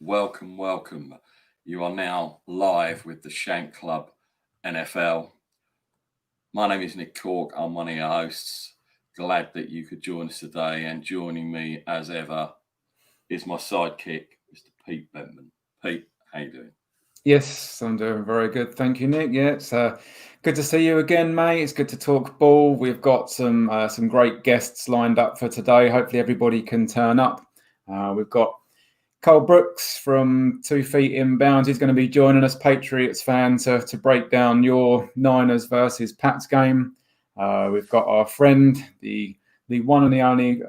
welcome. You are now live with the Shank Club NFL. My name is Nick Cork. I'm one of your hosts. Glad that you could join us today. And joining me, as ever, is my sidekick, Mr. Pete Bentman. Pete, how you doing? Yes, I'm doing very good. Thank you, Nick. Yeah, it's good to see you again, mate. It's good to talk ball. We've got some great guests lined up for today. Hopefully everybody can turn up. We've got Carl Brooks from 2 Feet Inbound. He's going to be joining us, Patriots fan, to break down your Niners versus Pats game. We've got our friend, the one and the only,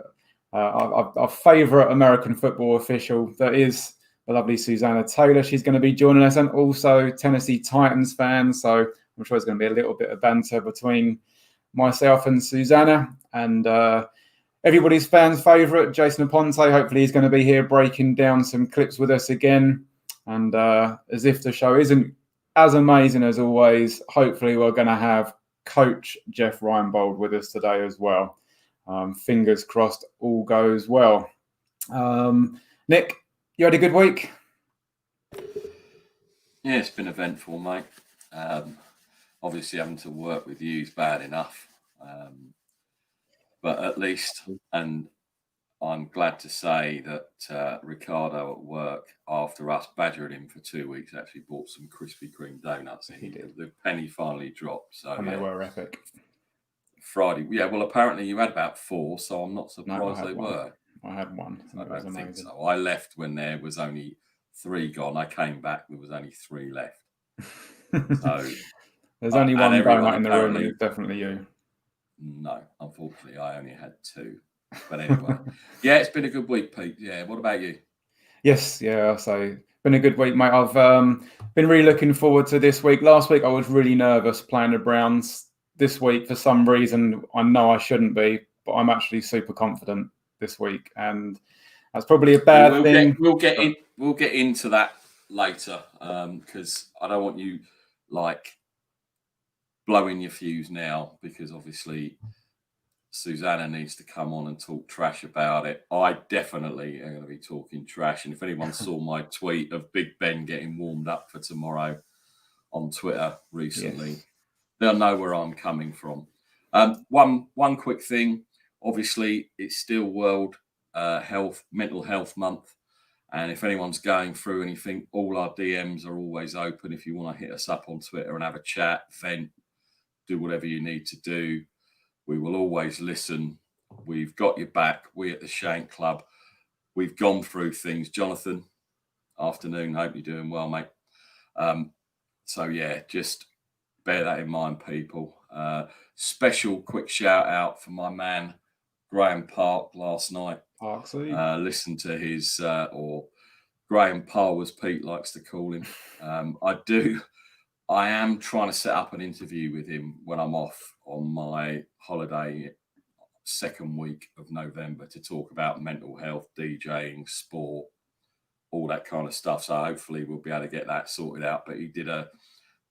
our favourite American football official, that is the lovely Susanna Taylor. She's going to be joining us, and also Tennessee Titans fan. So I'm sure there's going to be a little bit of banter between myself and Susanna. And everybody's fans' favourite, Jason Aponte. Hopefully he's going to be here breaking down some clips with us again. And as if the show isn't as amazing as always, hopefully we're going to have Coach Jeff Reinbold with us today as well. Fingers crossed all goes well. Nick, you had a good week? Yeah, it's been eventful, mate. Obviously having to work with you is bad enough. But at least, and I'm glad to say that Ricardo at work, after us badgering him for 2 weeks, actually bought some Krispy Kreme donuts. He did. The penny finally dropped. So And they were epic. Friday. Yeah, well, apparently you had about 4, so I'm not surprised they were. I had one. I don't think so. I left when there was only 3 gone. I came back, there was only 3 left. So there's only one donut in the room, and it's definitely you. No, unfortunately, I only had 2. But anyway, yeah, it's been a good week, Pete. Yeah, what about you? Yes, yeah, so been a good week, mate. I've been really looking forward to this week. Last week, I was really nervous playing the Browns. This week, for some reason, I know I shouldn't be, but I'm actually super confident this week, and that's probably a bad thing. We'll get into that later, because I don't want you blowing your fuse now, because obviously Susanna needs to come on and talk trash about it. I definitely am going to be talking trash, and if anyone saw my tweet of Big Ben getting warmed up for tomorrow on Twitter recently, yes, they'll know where I'm coming from. One quick thing. Obviously, it's still World Mental Health Month. And if anyone's going through anything, all our DMs are always open. If you want to hit us up on Twitter and have a chat, vent, do whatever you need to do, we will always listen. We've got your back. We at the Shank Club, we've gone through things. Jonathan, afternoon. Hope you're doing well, mate. So, yeah, just bear that in mind, people. Special quick shout out for my man, Graham Park, last night. Listen to his, or Graham Parr, as Pete likes to call him. I am trying to set up an interview with him when I'm off on my holiday, second week of November, to talk about mental health, DJing, sport, all that kind of stuff. So hopefully we'll be able to get that sorted out. But he did a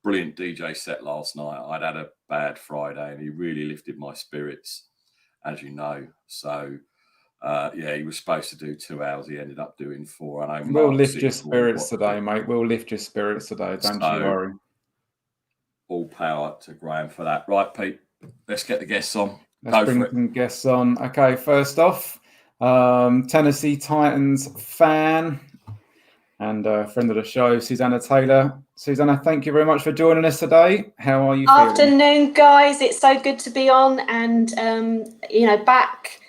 brilliant DJ set last night. I'd had a bad Friday, and he really lifted my spirits, as you know. So, yeah, he was supposed to do 2 hours. He ended up doing 4. I know we'll lift your spirits today, mate. We'll lift your spirits today. Don't you worry. All power to Graham for that. Right, Pete, let's get the guests on. Let's bring some guests on. Okay, first off, Tennessee Titans fan and friend of the show, Susanna Taylor. Susanna, thank you very much for joining us today. How are you feeling? Afternoon, guys. It's so good to be on, and back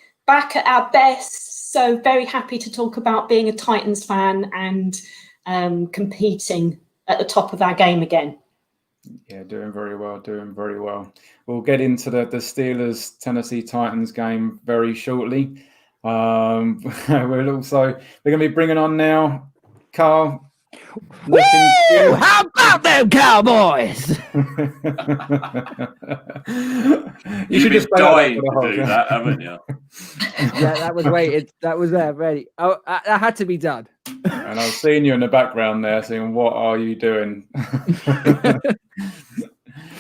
at our best. So very happy to talk about being a Titans fan and competing at the top of our game again. Yeah, doing very well. We'll get into the Steelers Tennessee Titans game very shortly. We're going to be bringing on now Carl. Woo! How about them Cowboys? You should just dying to do that, haven't you? Yeah, that was waited. That was there, ready. Oh, that had to be done. And I was seeing you in the background there, saying, "What are you doing?"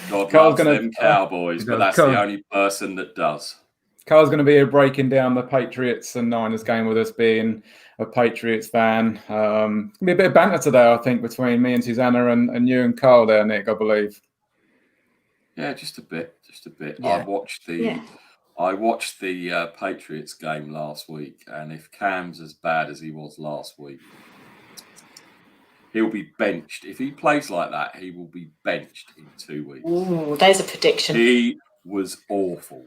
God loves them Cowboys, but that's the only person that does. Carl's going to be here breaking down the Patriots and Niners game with us, being a Patriots fan. Gonna be a bit of banter today, I think, between me and Susanna and you and Carl there, Nick, I believe. Yeah, just a bit. Yeah. I watched the Patriots game last week, and if Cam's as bad as he was last week, he'll be benched. If he plays like that, he will be benched in 2 weeks. Ooh, there's a prediction. He was awful.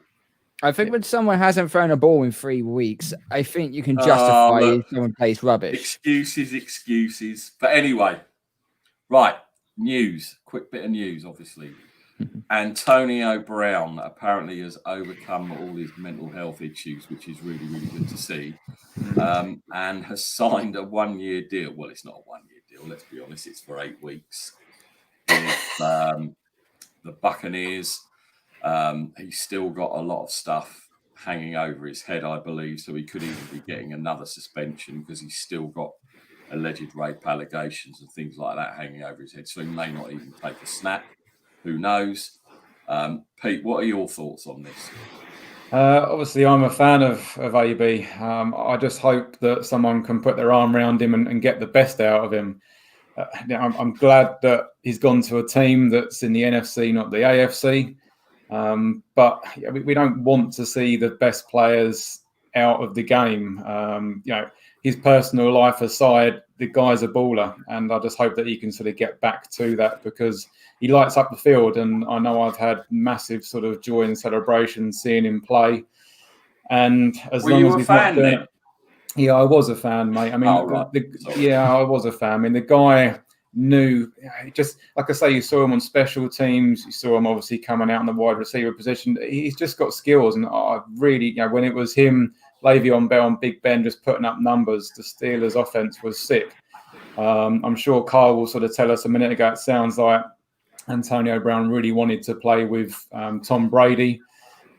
I think when someone hasn't thrown a ball in 3 weeks, I think you can justify if someone plays rubbish. Excuses. But anyway, right, news. Quick bit of news, obviously. Antonio Brown apparently has overcome all his mental health issues, which is really, really good to see, and has signed a 1-year deal. Well, it's not a 1-year deal, let's be honest. It's for 8 weeks with the Buccaneers. He's still got a lot of stuff hanging over his head, I believe, so he could even be getting another suspension because he's still got alleged rape allegations and things like that hanging over his head, so he may not even take a snap. Who knows? Pete, what are your thoughts on this? Obviously, I'm a fan of AB. I just hope that someone can put their arm around him and get the best out of him. I'm glad that he's gone to a team that's in the NFC, not the AFC. But we don't want to see the best players out of the game. His personal life aside, the guy's a baller, and I just hope that he can sort of get back to that because he lights up the field. And I know I've had massive sort of joy and celebration seeing him play. And as long as he's not doing it, yeah, I was a fan, mate. I mean, I was a fan. I mean, the guy knew, just like I say, you saw him on special teams. You saw him obviously coming out in the wide receiver position. He's just got skills, and I really, when it was him, Le'Veon Bell and Big Ben just putting up numbers, the Steelers' offense was sick. I'm sure Carl will sort of tell us a minute ago. It sounds like Antonio Brown really wanted to play with Tom Brady,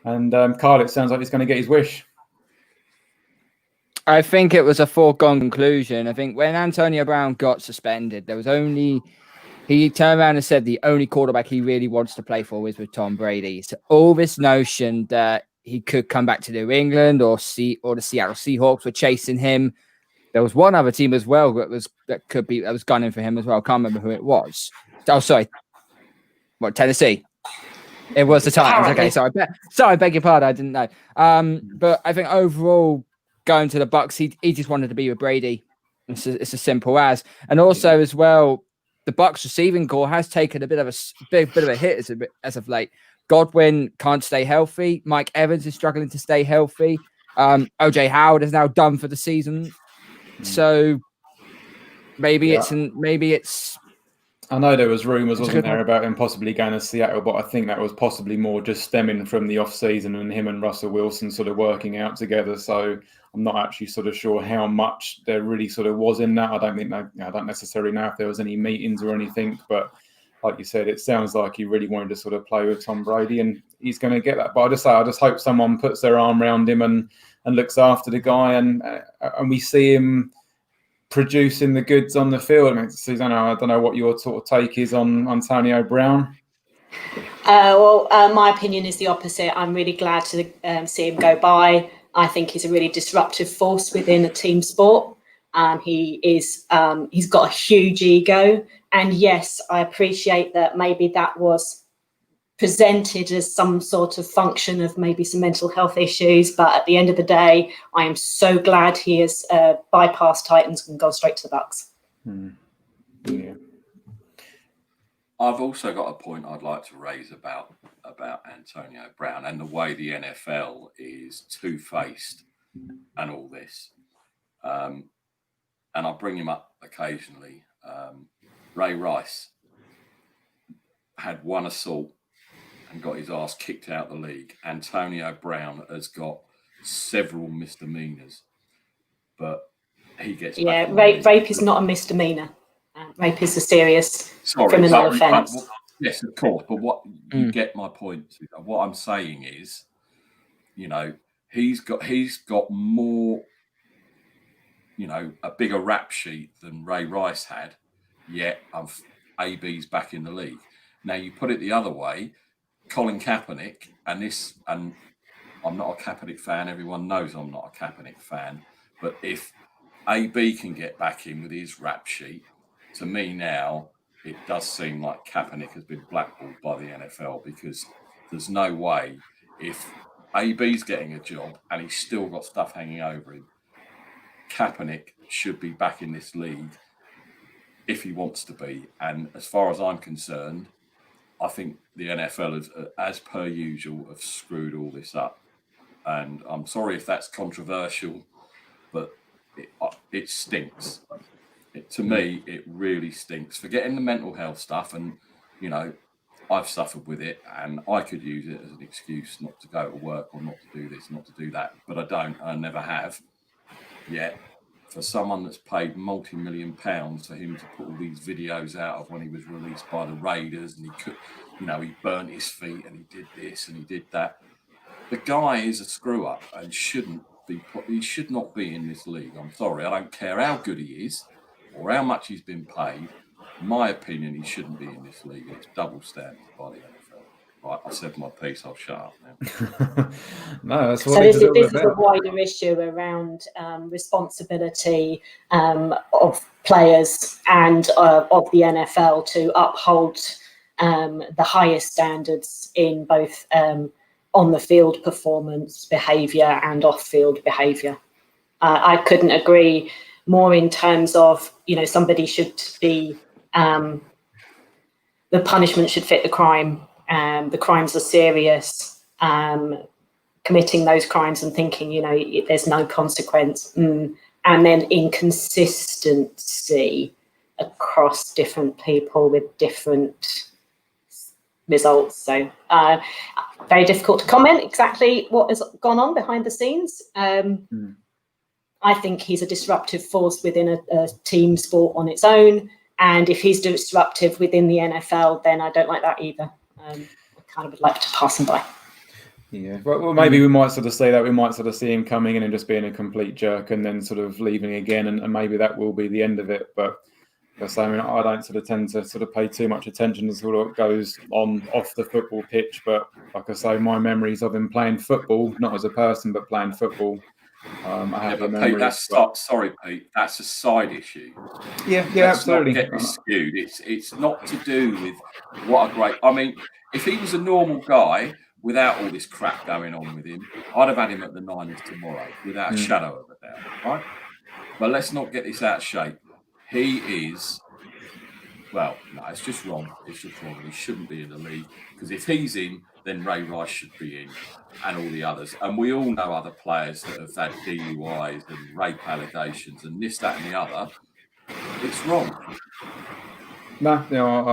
and Carl, it sounds like he's going to get his wish. I think it was a foregone conclusion. I think when Antonio Brown got suspended, he turned around and said the only quarterback he really wants to play for was with Tom Brady. So all this notion that he could come back to New England or the Seattle Seahawks were chasing him. There was one other team as well that was gunning for him as well. I can't remember who it was. Oh, sorry. What, Tennessee? It was the Titans. Okay, sorry. I beg your pardon. I didn't know. But I think overall, going to the Bucs, he just wanted to be with Brady. It's as simple as. And also as well, the Bucs receiving core has taken a bit of a hit as of late. Godwin can't stay healthy. Mike Evans is struggling to stay healthy. OJ Howard is now done for the season. So maybe it's. I know there was rumours, wasn't there, about him possibly going to Seattle, but I think that was possibly more just stemming from the off-season and him and Russell Wilson sort of working out together. So I'm not actually sort of sure how much there really sort of was in that. I don't necessarily know if there was any meetings or anything, but like you said, it sounds like he really wanted to sort of play with Tom Brady, and he's going to get that. But I just hope someone puts their arm around him and looks after the guy, and we see him producing the goods on the field. I mean, Susanna, I don't know what your sort of take is on Antonio Brown. My opinion is the opposite. I'm really glad to see him go by. I think he's a really disruptive force within a team sport. He's got a huge ego. And yes, I appreciate that maybe that was presented as some sort of function of maybe some mental health issues. But at the end of the day, I am so glad he has bypassed Titans and gone straight to the Bucs. Yeah. I've also got a point I'd like to raise about Antonio Brown and the way the NFL is two-faced and all this. And I'll bring him up occasionally. Ray Rice had one assault and got his ass kicked out of the league. Antonio Brown has got several misdemeanors, but he gets rape is not a misdemeanor. Rape is a serious criminal offence. Yes, of course. But what you get my point. What I'm saying is, he's got more, a bigger rap sheet than Ray Rice had. Yet AB's back in the league. Now you put it the other way, Colin Kaepernick, and I'm not a Kaepernick fan. Everyone knows I'm not a Kaepernick fan. But if AB can get back in with his rap sheet, to me now, it does seem like Kaepernick has been blackballed by the NFL, because there's no way, if AB's getting a job and he's still got stuff hanging over him, Kaepernick should be back in this league if he wants to be. And as far as I'm concerned, I think the NFL, has, as per usual, have screwed all this up. And I'm sorry if that's controversial, but it stinks. To me, it really stinks. Forgetting the mental health stuff, and, you know, I've suffered with it, and I could use it as an excuse not to go to work or not to do this, not to do that. But I don't. I never have. Yet, for someone that's paid multi-million pounds for him to put all these videos out of when he was released by the Raiders, and he could, you know, he burnt his feet and he did this and he did that. The guy is a screw up and shouldn't be. He should not be in this league. I'm sorry. I don't care how good he is or how much he's been paid. In my opinion, he shouldn't be in this league. It's double standard by the NFL. Right, I said my piece. I'll shut up now. No, that's what So this is all this is a about. wider issue around responsibility of players and of the NFL to uphold the highest standards in both on the field performance, behaviour, and off field behaviour. I couldn't agree more in terms of, you know, somebody should be, the punishment should fit the crime. The crimes are serious. Committing those crimes and thinking, you know, there's no consequence. And then inconsistency across different people with different results. So very difficult to comment exactly what has gone on behind the scenes. I think he's a disruptive force within a team sport on its own. And if he's disruptive within the NFL, then I don't like that either. I kind of would like to pass him by. Yeah, well, maybe we might sort of say that. We might sort of see him coming in and just being a complete jerk and then sort of leaving again. And maybe that will be the end of it. But I mean, I don't sort of tend to sort of pay too much attention to sort of what goes on off the football pitch. But like I say, my memories of him playing football, not as a person, but playing football. I have Pete, sorry, Pete. That's a side issue. Yeah, Let's absolutely. not get this skewed. It's not to do with what a great. I mean, if he was a normal guy without all this crap going on with him, I'd have had him at the Niners tomorrow without a shadow of a doubt, right? But let's not get this out of shape. He is. Well, no, it's just wrong. It's just wrong. He shouldn't be in the league, because if he's in, then Ray Rice should be in, and all the others. And we all know other players that have had DUIs and rape allegations and this, that, and the other. It's wrong. No,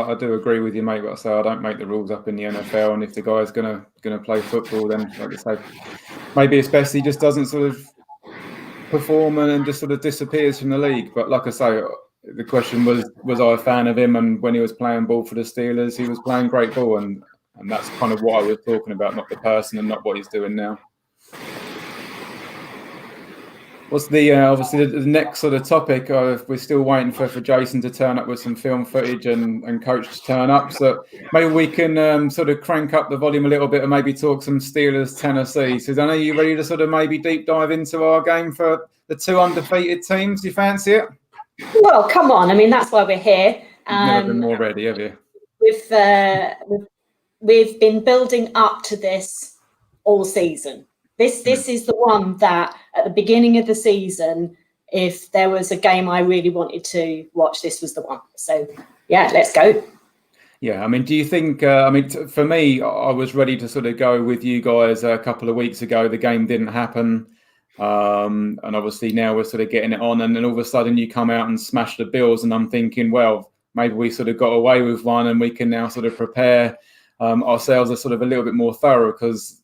I do agree with you, mate. But I say I don't make the rules up in the NFL, and if the guy's gonna play football, then like I say, maybe it's best he just doesn't sort of perform and just sort of disappears from the league. But like I say, the question was I a fan of him? And when he was playing ball for the Steelers, he was playing great ball, and that's kind of what I was talking about, not the person and not what he's doing now. What's the obviously the next sort of topic? We're still waiting for Jason to turn up with some film footage and coach to turn up. So maybe we can sort of crank up the volume a little bit and maybe talk some Steelers Tennessee. Susanna, are you ready to sort of maybe deep dive into our game for the two undefeated teams? Do you fancy it? Well, come on. I mean, that's why we're here. You've never been more ready, have you? We've been building up to this all season. This is the one that at the beginning of the season, if there was a game I really wanted to watch, this was the one. So, yeah, let's go. Yeah, I mean, do you think, for me, I was ready to sort of go with you guys a couple of weeks ago. The game didn't happen. And obviously now we're sort of getting it on. And then all of a sudden you come out and smash the Bills. And I'm thinking, well, maybe we sort of got away with one and we can now sort of prepare ourselves as sort of a little bit more thorough, because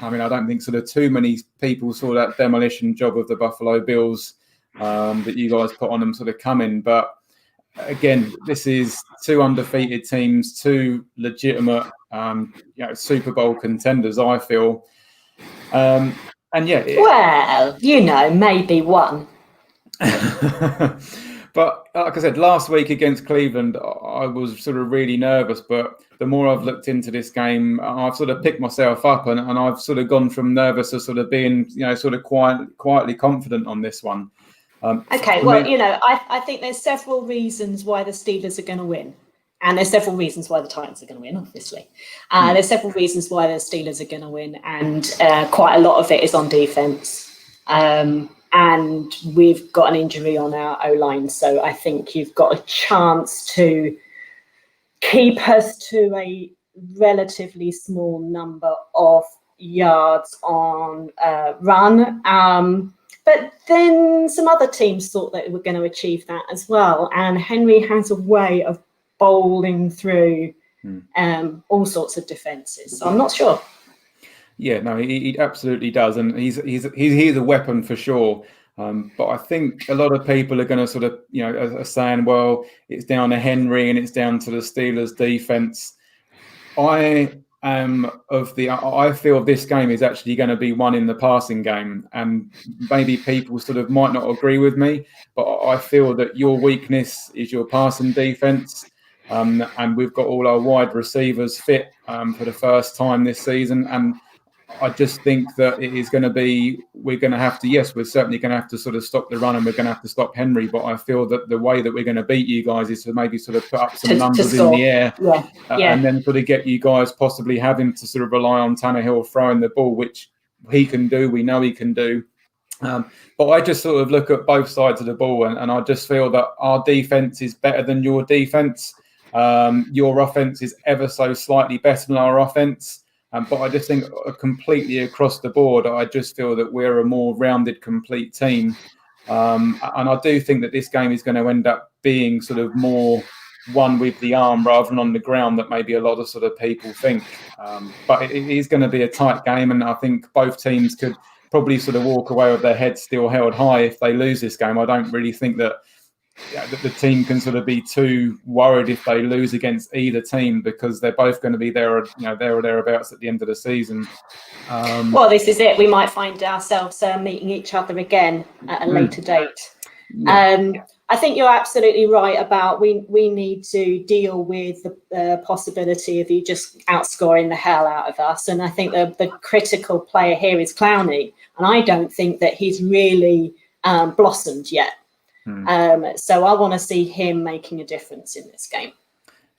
I mean, I don't think sort of too many people saw that demolition job of the Buffalo Bills that you guys put on them sort of coming. But again, this is two undefeated teams, two legitimate, Super Bowl contenders, I feel. And yeah. Well, maybe one. But like I said, last week against Cleveland, I was sort of really nervous. But the more I've looked into this game, I've sort of picked myself up and I've sort of gone from nervous to sort of being, sort of quietly confident on this one. Okay, for well, me- I think there's several reasons why the Steelers are going to win. And there's several reasons why the Titans are going to win, obviously. There's several reasons why the Steelers are going to win. And quite a lot of it is on defense. And we've got an injury on our O-line. So I think you've got a chance to keep us to a relatively small number of yards on run. But then some other teams thought that we're going to achieve that as well. And Henry has a way of bowling through all sorts of defences. So I'm not sure. Yeah, no, he absolutely does. And he's a weapon for sure. But I think a lot of people are going to sort of, are saying, well, it's down to Henry and it's down to the Steelers defense. I feel this game is actually going to be won in the passing game, and maybe people sort of might not agree with me, but I feel that your weakness is your passing defense, and we've got all our wide receivers fit for the first time this season, and I just think that it is going to be, we're going to have to, yes, we're certainly going to have to sort of stop the run and we're going to have to stop Henry. But I feel that the way that we're going to beat you guys is to maybe sort of put up some numbers in the air and then sort of get you guys possibly having to sort of rely on Tannehill throwing the ball, which he can do. We know he can do. But I just sort of look at both sides of the ball and I just feel that our defense is better than your defense. Your offense is ever so slightly better than our offense. But I just think completely across the board, I just feel that we're a more rounded, complete team. And I do think that this game is going to end up being sort of more won with the arm rather than on the ground that maybe a lot of sort of people think. But it is going to be a tight game. And I think both teams could probably sort of walk away with their heads still held high if they lose this game. I don't really think that the team can sort of be too worried if they lose against either team, because they're both going to be there, there or thereabouts at the end of the season. Well, this is it. We might find ourselves meeting each other again at a later date. Yeah. I think you're absolutely right about we need to deal with the possibility of you just outscoring the hell out of us. And I think the critical player here is Clowney. And I don't think that he's really blossomed yet. So I want to see him making a difference in this game.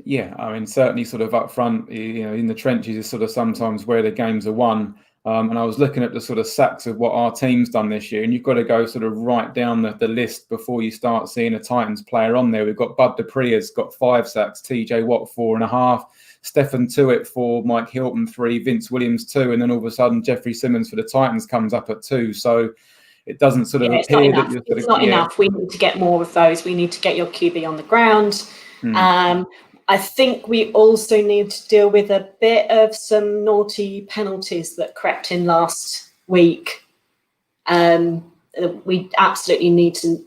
Yeah, I mean, certainly sort of up front, in the trenches is sort of sometimes where the games are won. And I was looking at the sort of sacks of what our team's done this year, and you've got to go sort of right down the list before you start seeing a Titans player on there. We've got Bud Dupree has got 5 sacks, TJ Watt 4.5, Stephen Tuitt 4, Mike Hilton 3, Vince Williams 2, and then all of a sudden Jeffrey Simmons for the Titans comes up at 2. So it doesn't sort of appear that you're it's not enough. We need to get more of those. We need to get your QB on the ground. I think we also need to deal with a bit of some naughty penalties that crept in last week. We absolutely need to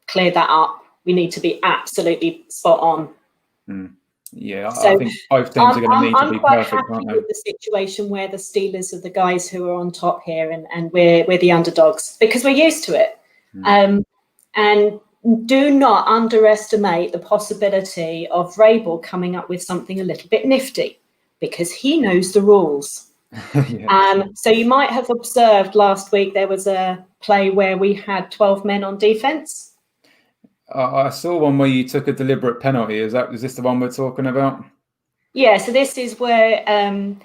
clear that up. We need to be absolutely spot on. Yeah, I think both teams are going to need to be perfect, aren't they? I'm quite happy with the situation where the Steelers are the guys who are on top here and we're the underdogs because we're used to it. And do not underestimate the possibility of Vrabel coming up with something a little bit nifty because he knows the rules. So you might have observed last week there was a play where we had 12 men on defense. I saw one where you took a deliberate penalty. Is this the one we're talking about? Yeah, so this is where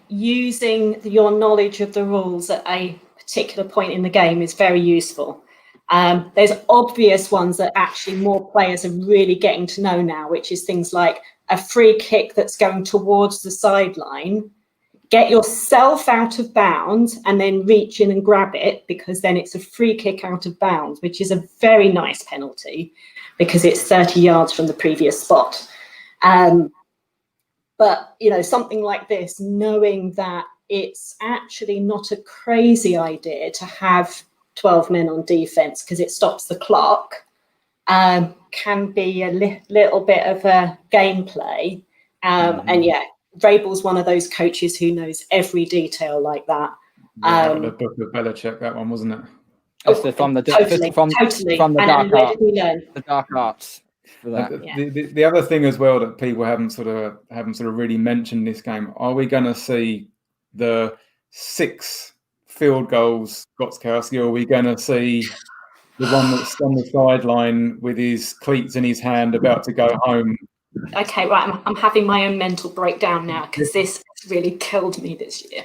using your knowledge of the rules at a particular point in the game is very useful. There's obvious ones that actually more players are really getting to know now, which is things like a free kick that's going towards the sideline. Get yourself out of bounds and then reach in and grab it, because then it's a free kick out of bounds, which is a very nice penalty because it's 30 yards from the previous spot. But, something like this, knowing that it's actually not a crazy idea to have 12 men on defense because it stops the clock, can be a little bit of a gameplay. And yeah, Vrabel's one of those coaches who knows every detail like that. The book of Belichick, that one, wasn't it? From the totally. dark where arts. did we learn? The dark arts. For that. The other thing as well that people haven't sort of really mentioned this game, are we going to see the 6 field goals, Gotskowski, or are we going to see the one that's on the sideline with his cleats in his hand, about to go home. Okay, right. I'm having my own mental breakdown now because this really killed me this year.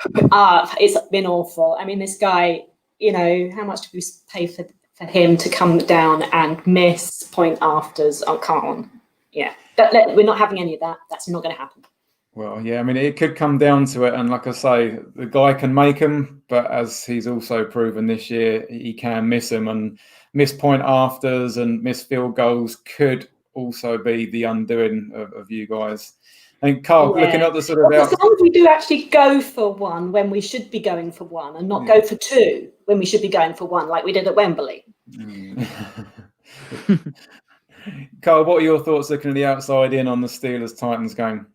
It's been awful. I mean, this guy, how much did we pay for him to come down and miss point afters? Oh, come on. Yeah. But we're not having any of that. That's not going to happen. Well, yeah, I mean, it could come down to it. And like I say, the guy can make them, but as he's also proven this year, he can miss them. And miss point afters and miss field goals could also be the undoing of you guys. And Carl, looking at the sort of... As long as we do actually go for one when we should be going for one, and not go for two when we should be going for one, like we did at Wembley. Carl, what are your thoughts looking at the outside in on the Steelers-Titans game?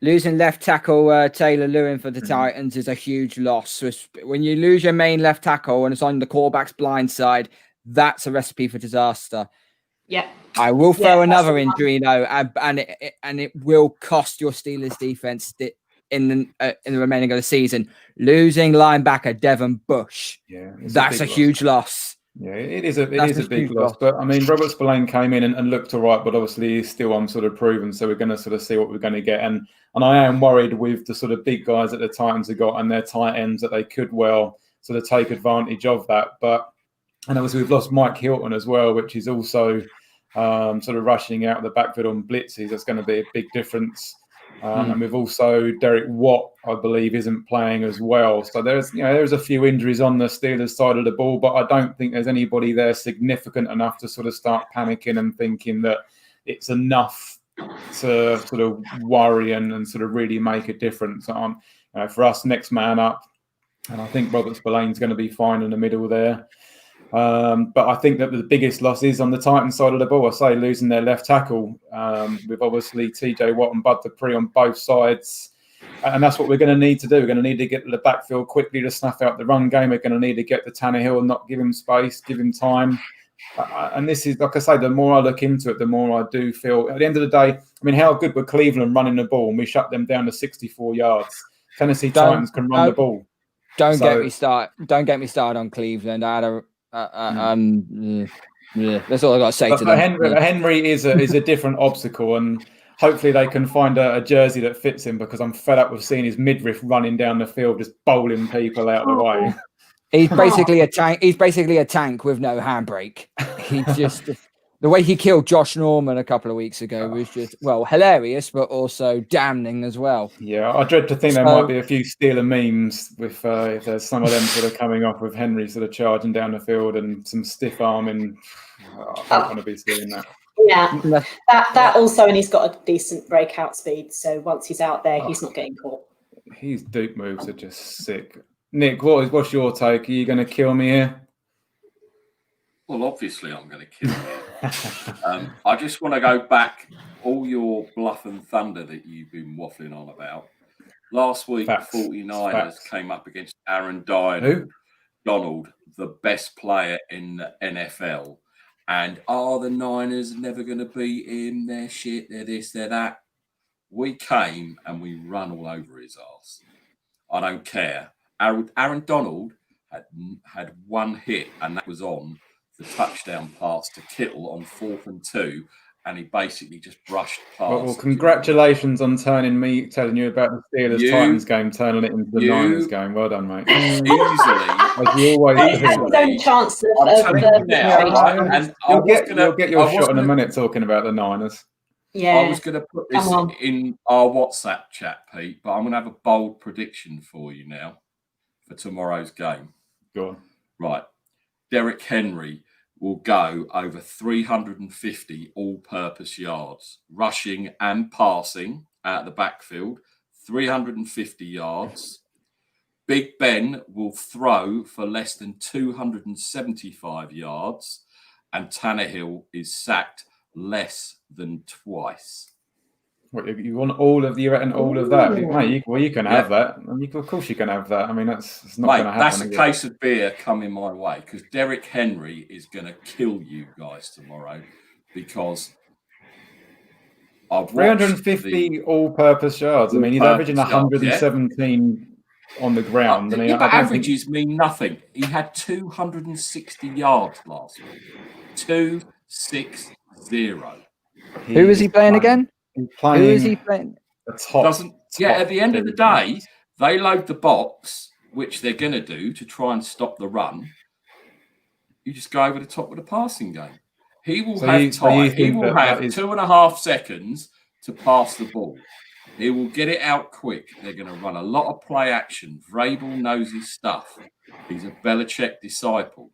Losing left tackle Taylor Lewin for the Titans is a huge loss. So when you lose your main left tackle and it's on the quarterback's blind side, that's a recipe for disaster. Yeah. I will throw another injury though, and it will cost your Steelers defense in the remaining of the season. Losing linebacker Devin Bush, that's a huge loss. Yeah, it is a big loss. But I mean, Robert Spillane came in and looked all right, but obviously he's still unproven. So we're going to sort of see what we're going to get. And I am worried with the sort of big guys that the Titans have got and their tight ends that they could well sort of take advantage of that. And obviously we've lost Mike Hilton as well, which is also sort of rushing out of the backfield on blitzes. That's going to be a big difference. And we've also Derek Watt, I believe, isn't playing as well. So there's a few injuries on the Steelers side of the ball, but I don't think there's anybody there significant enough to sort of start panicking and thinking that it's enough to sort of worry and sort of really make a difference. For us, next man up, and I think Robert Spillane's going to be fine in the middle there. But I think that the biggest loss is on the Titans side of the ball. I say losing their left tackle with obviously TJ Watt and Bud Dupree on both sides. And that's what we're going to need to do. We're going to need to get to the backfield quickly to snuff out the run game. We're going to need to get to Tannehill and not give him space, give him time. And this is, like I say, the more I look into it, the more I do feel, at the end of the day, I mean, how good were Cleveland running the ball? And we shut them down to 64 yards. Tennessee Titans can run the ball. Don't get me started on Cleveland. I had that's all I got to say to them. Henry is a different obstacle, and hopefully they can find a jersey that fits him, because I'm fed up with seeing his midriff running down the field, just bowling people out of the way. He's basically a tank. He's basically a tank with no handbrake. He just the way he killed Josh Norman a couple of weeks ago was just hilarious, but also damning as well. Yeah, I dread to think there might be a few Steeler memes with if there's some of them sort of coming off with Henry sort of charging down the field and some stiff arming. I don't want to be seeing that. Yeah, that also, and he's got a decent breakout speed. So once he's out there, he's not getting caught. His Duke moves are just sick. Nick, what's your take? Are you going to kill me here? Well, obviously I'm going to kill you. I just want to go back all your bluff and thunder that you've been waffling on about. Last week, Facts. 49ers came up against Aaron Donald, the best player in the NFL. And are the Niners never going to beat him? They're shit, they're this, they're that. We came and we run all over his ass. I don't care. Aaron Donald had one hit, and that was on the touchdown pass to Kittle on 4th and 2, and he basically just brushed past. Well, congratulations on telling you about the Steelers-Titans game, turning it into the Niners game. Well done, mate. Easily. As you always do. No chance of You'll get your shot in a minute talking about the Niners. Yeah. I was going to put this in our WhatsApp chat, Pete, but I'm going to have a bold prediction for you now for tomorrow's game. Go on. Right. Derrick Henry will go over 350 all-purpose yards, rushing and passing out of the backfield, 350 yards. Big Ben will throw for less than 275 yards, and Tannehill is sacked less than twice. What, you want all of that, mate? You can have that. Of course, you can have that. I mean, it's not going to happen. That's a case of beer coming my way, because Derrick Henry is going to kill you guys tomorrow, because I've 350 all-purpose yards. I mean, he's averaging 117 on the ground. I mean, But I don't think averages mean nothing. He had 260 yards last week. 260. Who is he playing again? He's Who playing is he playing? the top. At the end of the day, defense. they load the box, which they're going to do to try and stop the run. You just go over the top with the passing game. He will have time. He will have 2.5 seconds to pass the ball. He will get it out quick. They're going to run a lot of play action. Vrabel knows his stuff. He's a Belichick disciple.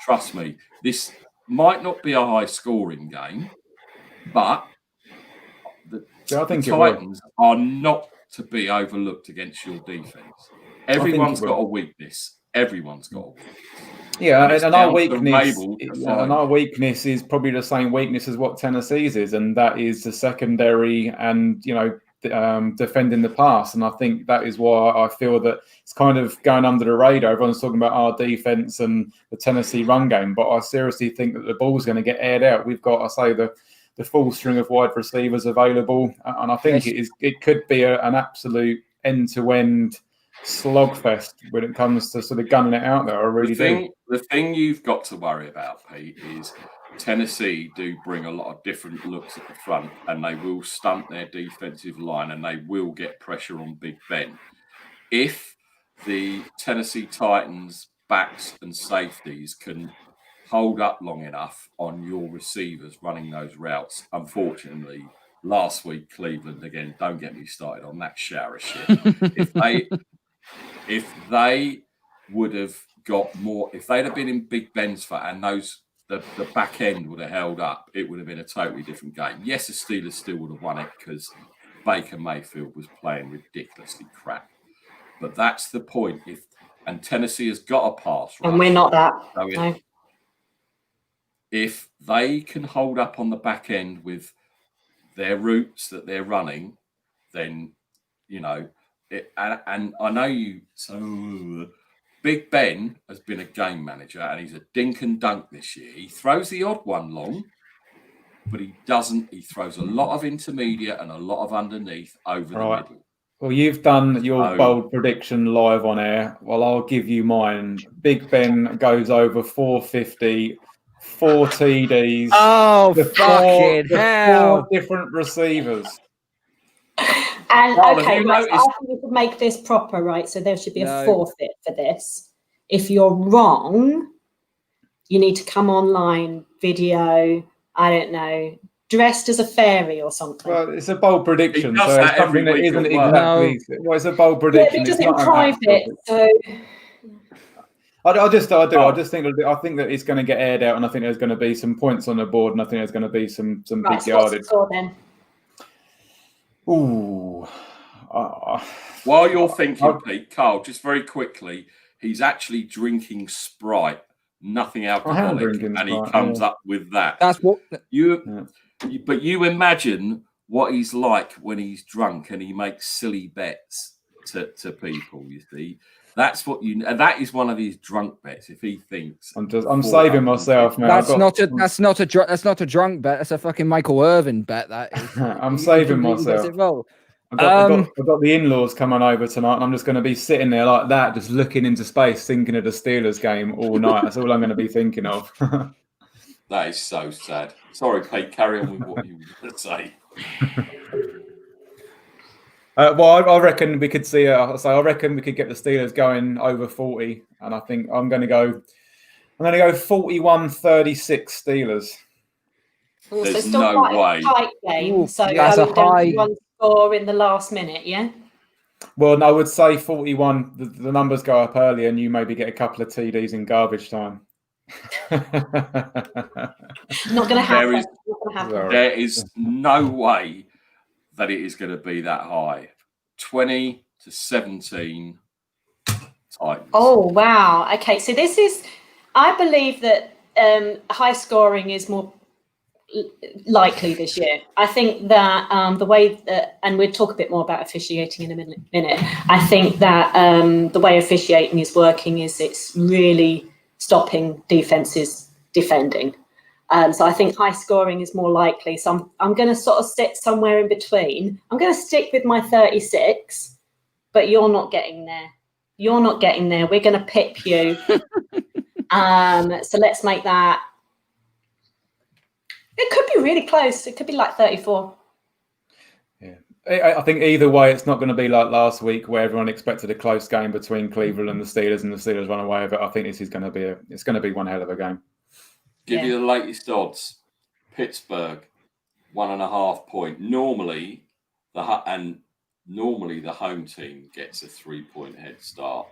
Trust me, this might not be a high-scoring game, but the Titans are not to be overlooked against your defense. Everyone's got a weakness. Everyone's got a weakness. Yeah, and our weakness is probably the same weakness as what Tennessee's is, and that is the secondary and defending the pass. And I think that is why I feel that it's kind of going under the radar. Everyone's talking about our defense and the Tennessee run game, but I seriously think that the ball's going to get aired out. We've got, I say, the full string of wide receivers available, and I think it could be an absolute end-to-end slogfest when it comes to sort of gunning it out there. I really do. The thing you've got to worry about, Pete, is Tennessee do bring a lot of different looks at the front, and they will stunt their defensive line, and they will get pressure on Big Ben. If the Tennessee Titans backs and safeties can hold up long enough on your receivers running those routes, unfortunately, last week Cleveland again. Don't get me started on that shower of shit. If they would have got more, if they'd have been in Big Ben's and the back end would have held up, it would have been a totally different game. Yes, the Steelers still would have won it because Baker Mayfield was playing ridiculously crap. But that's the point. And Tennessee has got a pass rush. And we're not that. So no. If they can hold up on the back end with their routes that they're running, then, and I know you. So Big Ben has been a game manager, and he's a dink and dunk this year. He throws the odd one long, but he doesn't. He throws a lot of intermediate and a lot of underneath over the middle. Well, you've done your bold prediction live on air. Well, I'll give you mine. Big Ben goes over 450, 4 TDs. Oh, fucking hell! 4 different receivers. And okay, right, so I think we could make this proper, right? So there should be a forfeit for this. If you're wrong, you need to come online, video, I don't know, dressed as a fairy or something. Well, it's a bold prediction, so it's something that isn't exactly. Well, it's a bold prediction. Yeah, but it doesn't private, so. I think that it's going to get aired out, and I think there's going to be some points on the board, and I think there's going to be some big yardage. Then? Ooh. While you're thinking, Pete, Carl, just very quickly, he's actually drinking Sprite, nothing alcoholic, and he comes up with that. That's what But you imagine what he's like when he's drunk and he makes silly bets to people. You see, that's what and that is one of his drunk bets. If he thinks I'm saving myself, man. That's not a drunk bet. That's a fucking Michael Irvin bet. That is. I'm saving myself. I've got the in-laws coming over tonight, and I'm just going to be sitting there like that, just looking into space, thinking of the Steelers game all night. That's all I'm going to be thinking of. That is so sad. Sorry, Pete, carry on with what you were going to say. Well, I reckon we could see. I reckon we could get the Steelers going over 40, and I think I'm going to go 41-36 Steelers. Also, There's still no quite way. A tight game. So that's a high one score in the last minute. Yeah. Well, no, I would say 41. The numbers go up early, and you maybe get a couple of TDs in garbage time. Not going to happen. There is no way that it is going to be that high. 20-17 Titans. Oh wow! Okay, so this is. I believe that high scoring is more likely this year. I think that the way that, and we'll talk a bit more about officiating in a minute. I think that the way officiating is working is it's really stopping defenses defending. So I think high scoring is more likely. So I'm going to sort of sit somewhere in between. I'm going to stick with my 36, but you're not getting there. You're not getting there. We're going to pip you. So let's make that. It could be really close. It could be like 34. I think either way, it's not going to be like last week where everyone expected a close game between Cleveland and the Steelers run away with it. I think this is going to be it's going to be one hell of a game. Give you the latest odds. Pittsburgh, 1.5 point. Normally the home team gets a 3-point head start,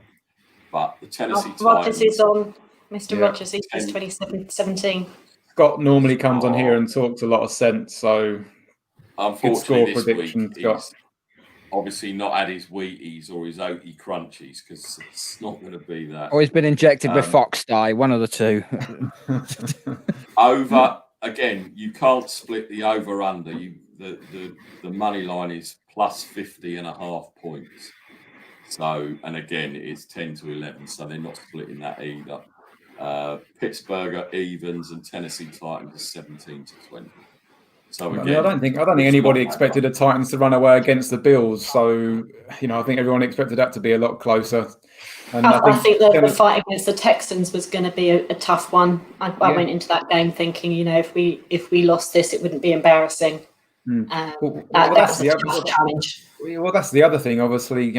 but the Tennessee Rodgers Titans is on. Mr. Rodgers is 27-17. Scott normally comes on here and talks a lot of sense, so unfortunately this week he's obviously not had his Wheaties or his Oaty Crunchies because it's not going to be that. Or he's been injected with Fox dye, one of the two. Over again, you can't split the over under. The money line is plus 50.5 points. So, and again, it is 10 to 11, so they're not splitting that either. Pittsburgh are evens and Tennessee Titans are 17 to 20. So again, I don't think anybody expected the Titans to run away against the Bills. So, I think everyone expected that to be a lot closer. And I think the fight against the Texans was going to be a tough one. I went into that game thinking, if we lost this, it wouldn't be embarrassing. That's a tough challenge. Well, that's the other thing. Obviously,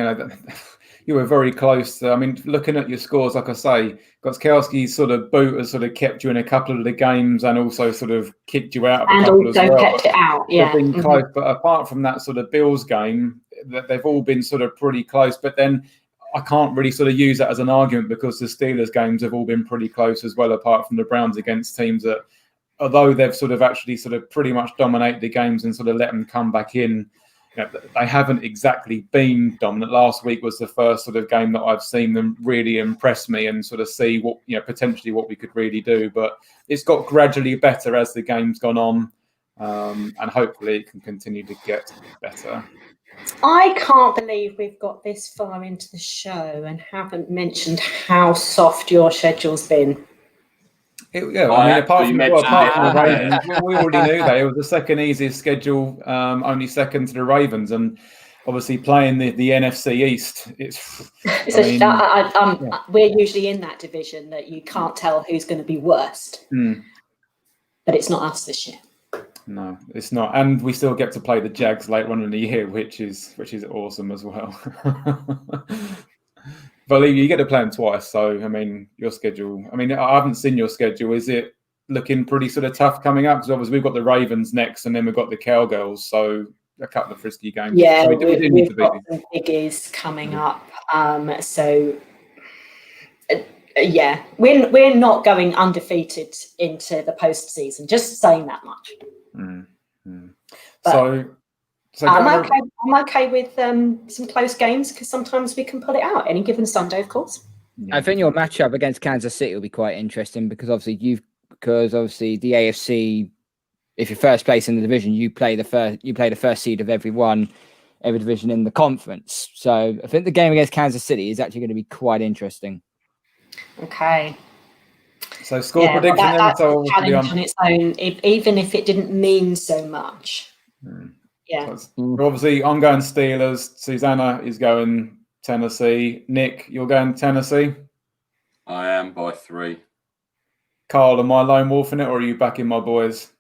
you were very close. Looking at your scores, like I say, Gostkowski's sort of boot has sort of kept you in a couple of the games and also sort of kicked you out of a couple as well. And also kept it out, yeah. Been close, but apart from that sort of Bills game, they've all been sort of pretty close. But then I can't really sort of use that as an argument because the Steelers games have all been pretty close as well, apart from the Browns against teams that, although they've sort of actually sort of pretty much dominated the games and sort of let them come back in, they haven't exactly been dominant. Last week was the first sort of game that I've seen them really impress me and sort of see what, potentially what we could really do. But it's got gradually better as the game's gone on, and hopefully it can continue to get better. I can't believe we've got this far into the show and haven't mentioned how soft your schedule's been. Apart from the Ravens, we already knew that it was the second easiest schedule, only second to the Ravens, and obviously playing the NFC East. We're usually in that division that you can't tell who's going to be worst, but it's not us this year. No, it's not, and we still get to play the Jags later on in the year, which is awesome as well. But you get to play them twice, so your schedule. I haven't seen your schedule. Is it looking pretty sort of tough coming up? Because obviously we've got the Ravens next, and then we've got the Cowgirls, so a couple of frisky games. Yeah, so we've got some biggies coming up. We're not going undefeated into the postseason. Just saying that much. But I'm okay with some close games because sometimes we can pull it out any given Sunday, of course. Yeah. I think your matchup against Kansas City will be quite interesting because obviously the AFC, if you're first place in the division, you play the first seed of every division in the conference. So I think the game against Kansas City is actually going to be quite interesting. Okay. So score prediction. That's a challenge on its own, even if it didn't mean so much. Yeah. So obviously, I'm going Steelers. Susanna is going Tennessee. Nick, you're going Tennessee? I am by 3. Carl, am I lone wolfing it, or are you backing my boys?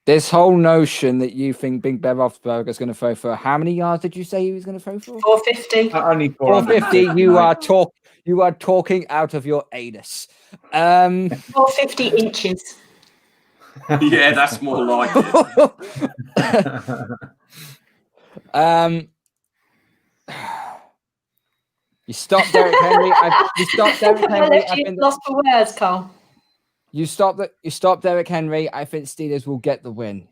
This whole notion that you think Big Ben Roethlisberger is going to throw for how many yards did you say he was going to throw for? 450. Only 450. You are talking out of your anus. 450 inches. Yeah, that's more like it. You stopped Derrick Henry. Lost for words, Carl. You stopped Derrick Henry. I think Steelers will get the win.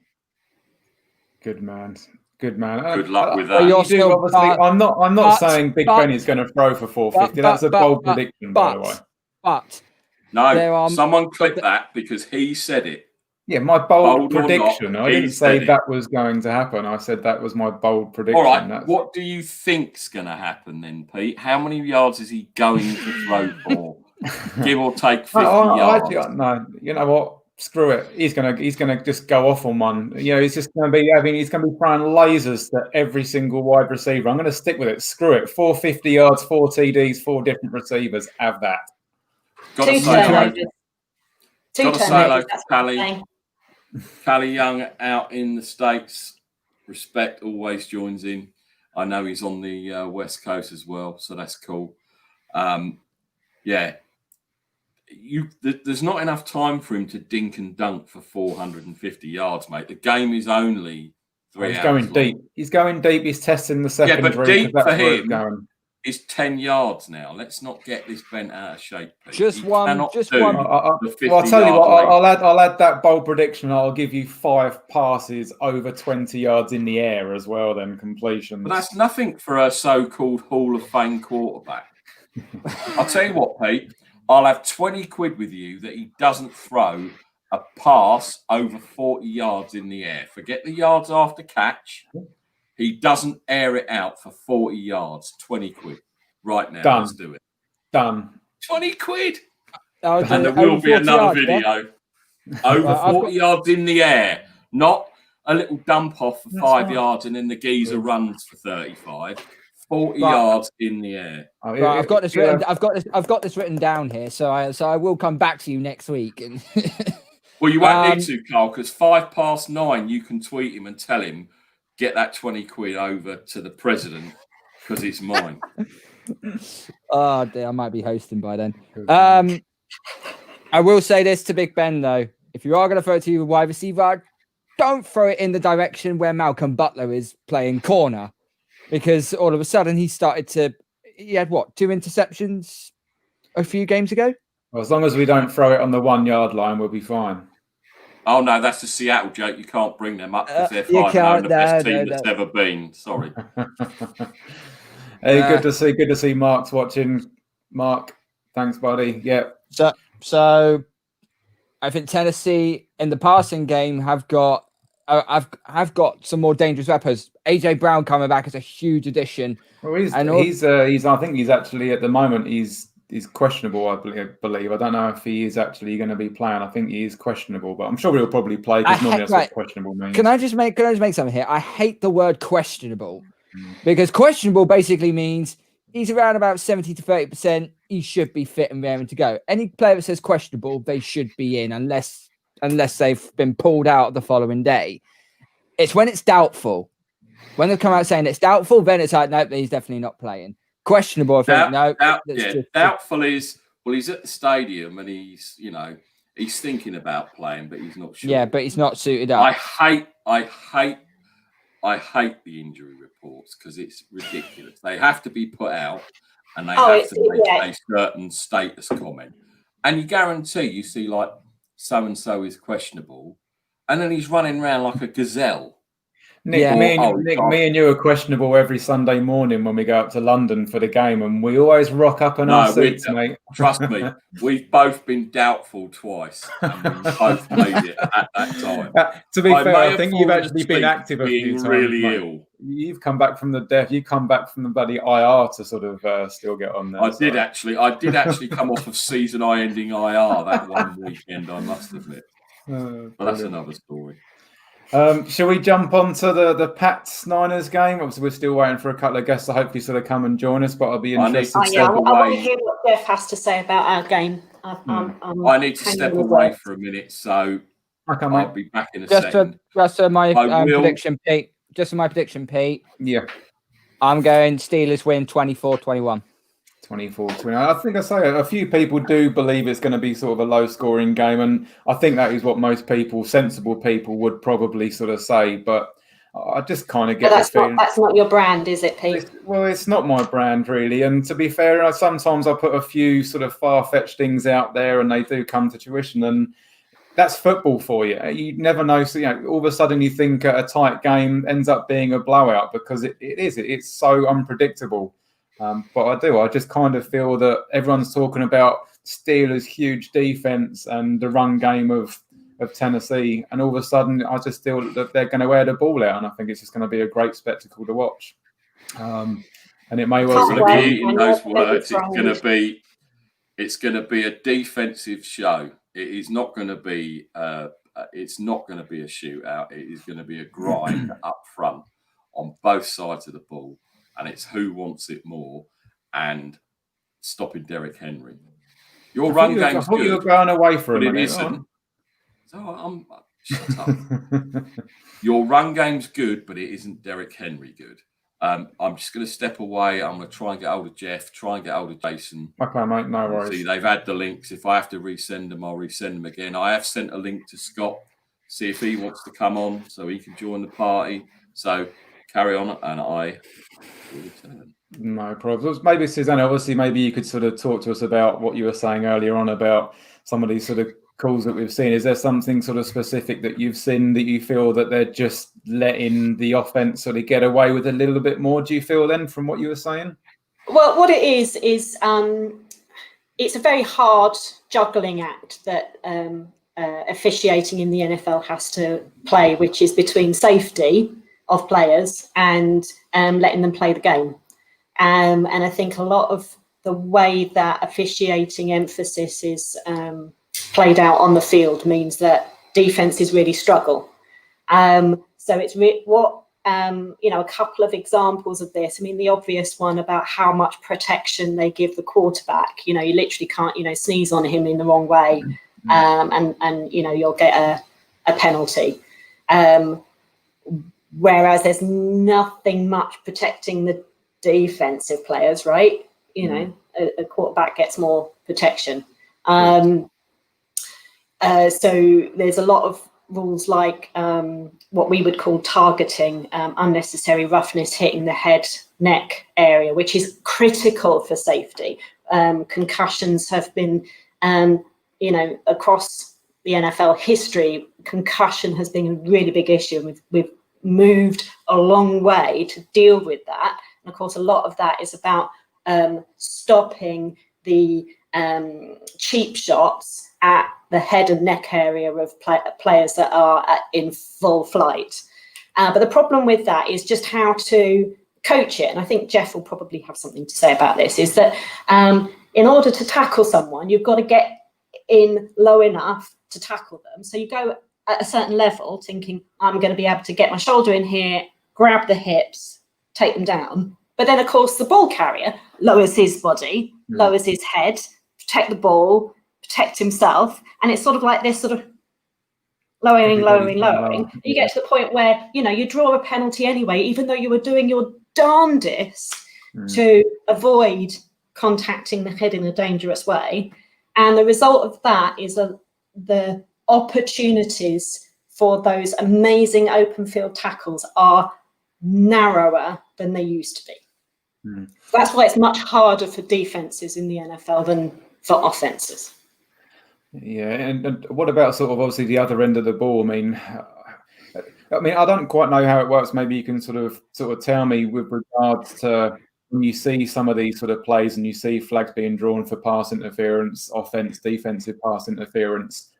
Good man. Good luck with that. I'm not saying Big Ben is going to throw for 450. That's a bold prediction, by the way. But someone clip that because he said it. Yeah, my bold prediction. I didn't say that was going to happen. I said that was my bold prediction. All right. What do you think's going to happen then, Pete? How many yards is he going to throw for? Give or take 50 yards. No, you know what? screw it. He's gonna just go off on one. You know, he's just gonna be he's gonna be throwing lasers to every single wide receiver. I'm gonna stick with it. Screw it. 450 yards, 4 TDs, 4 different receivers. Have that. Got to Two say hello. turnovers. Two Got to say turnovers. hello That's to what I'm Callie. saying. Callie Young out in the States. Respect always joins in. I know he's on the West Coast as well, so that's cool. Yeah. There's not enough time for him to dink and dunk for 450 yards, mate. The game is only 3 hours. He's going long. deep. He's going deep. He's testing the Yeah, secondary. but deep 'cause that's for where it's him going. is 10 yards now. Let's not get this bent out of shape, Pete. Just He one- cannot just do one- the Well, 50 I'll tell you yard what. range. I'll add that bold prediction. I'll give you 5 passes over 20 yards in the air as well. Then completions. But that's nothing for a so-called Hall of Fame quarterback. I'll tell you what, Pete. I'll have 20 quid with you that he doesn't throw a pass over 40 yards in the air. Forget the yards after catch. He doesn't air it out for 40 yards. 20 quid. Right now. Done. Let's do it. Done. 20 quid. I'll do And it. there will Over be 40 another yards, yeah? video. Over Right, I've 40 yards in the air. Not a little dump off for That's 5 right. yards and then the geezer runs for 35. 40 Right. yards in the air. Oh, Right, I've got this yeah. written. I've got this written down here, so I will come back to you next week. And Well, you won't Um, need to, Carl, because 9:05, you can tweet him and tell him, get that 20 quid over to the president because it's mine. oh dear, I might be hosting by then. I will say this to Big Ben though: if you are going to throw it to your wide receiver, don't throw it in the direction where Malcolm Butler is playing corner, because all of a sudden he had what, 2 interceptions a few games ago. Well, as long as we don't throw it on the 1 yard line, we'll be fine. Oh, no, that's the Seattle joke. You can't bring them up because they're you 5-0, can't, the best no, team no, that's no. ever been. Sorry. Hey, good to see Mark's watching. Mark, thanks, buddy. Yeah. So I think Tennessee in the passing game have got some more dangerous weapons. AJ Brown coming back is a huge addition. Well, he's. I think he's actually at the moment he's questionable. I believe. I don't know if he is actually going to be playing. I think he is questionable, but I'm sure he'll probably play because normally that's what questionable means. Can I just make something here? I hate the word questionable because questionable basically means he's around about 70 to 30%. He should be fit and raring to go. Any player that says questionable, they should be in unless they've been pulled out the following day. It's when it's doubtful. When they come out saying it's doubtful, then it's like, nope, he's definitely not playing. Questionable, I think, doubtful is, well, he's at the stadium and he's thinking about playing, but he's not sure. Yeah, but he's not suited up. I hate the injury reports because it's ridiculous. They have to be put out and they have to make a certain status comment. And you guarantee you see like so-and-so is questionable and then he's running around like a gazelle. Nick, me and you are questionable every Sunday morning when we go up to London for the game, and we always rock up in our seats, mate. Trust me, we've both been doubtful twice, and we both made it at that time. To be fair, I think you've actually been active a few times. Really ill. You've come back from the death. You come back from the bloody IR to sort of still get on there. I did actually come off of season-ending IR that one weekend. I must admit, but that's another story. Shall we jump on to the Pats Niners game? Obviously, we're still waiting for a couple of guests to hopefully sort of come and join us, but I'll be interested. I want to hear what Jeff has to say about our game. I need to step away for a minute, so I'll be back in a second. Just for my prediction, Pete. Just for my prediction, Pete. Yeah. I'm going Steelers win 24-21. 24-20. I think I say a few people do believe it's going to be sort of a low-scoring game, and I think that is what most people, sensible people, would probably sort of say. But I just kind of get the feeling that's not your brand, is it, Pete? It's not my brand really. And to be fair, sometimes I put a few sort of far-fetched things out there, and they do come to fruition. And that's football for you. You never know. So all of a sudden you think a tight game ends up being a blowout because it's so unpredictable. But I just kind of feel that everyone's talking about Steelers' huge defense and the run game of Tennessee, and all of a sudden I just feel that they're going to wear the ball out, and I think it's just going to be a great spectacle to watch. And it may well sort of in those words, it's going to be a defensive show. It is not going to be. It's not going to be a shootout. It is going to be a grind up front on both sides of the ball, and it's who wants it more and stopping Derrick Henry. Your run game's I thought good. you were going away for a but it minute. isn't. So shut up. Your run game's good, but it isn't Derrick Henry good. I'm just going to step away. I'm going to try and get hold of Jeff, try and get hold of Jason. Okay, mate, no worries. See, they've had the links. If I have to resend them, I'll resend them again. I have sent a link to Scott, see if he wants to come on so he can join the party. So carry on, and I will return. No problems. Maybe, Susanna, obviously, maybe you could sort of talk to us about what you were saying earlier on about some of these sort of calls that we've seen. Is there something sort of specific that you've seen that you feel that they're just letting the offense sort of get away with a little bit more, do you feel then, from what you were saying? Well, what it is it's a very hard juggling act that officiating in the NFL has to play, which is between safety of players and letting them play the game. And I think a lot of the way that officiating emphasis is played out on the field means that defenses really struggle. So it's a couple of examples of this. I mean, the obvious one about how much protection they give the quarterback. You literally can't, sneeze on him in the wrong way, and you'll get a penalty. Whereas there's nothing much protecting the defensive players, right? A quarterback gets more protection. So there's a lot of rules like what we would call targeting, unnecessary roughness hitting the head, neck area, which is critical for safety. Concussions have been, across the NFL history, concussion has been a really big issue. And we've moved a long way to deal with that. And of course, a lot of that is about stopping the cheap shots at the head and neck area of players that are in full flight. But the problem with that is just how to coach it. And I think Jeff will probably have something to say about this, is that in order to tackle someone, you've got to get in low enough to tackle them. So you go at a certain level thinking, I'm going to be able to get my shoulder in here, grab the hips, take them down. But then, of course, the ball carrier lowers his body, lowers his head, protect the ball, protect himself. And it's sort of like this sort of lowering. You get to the point where, you draw a penalty anyway, even though you were doing your darndest to avoid contacting the head in a dangerous way. And the result of that is the opportunities for those amazing open field tackles are narrower than they used to be. That's why it's much harder for defenses in the NFL than for offenses. Yeah, and what about sort of obviously the other end of the ball? I mean, I don't quite know how it works. Maybe you can sort of tell me with regards to when you see some of these sort of plays and you see flags being drawn for pass interference, offense, defensive pass interference.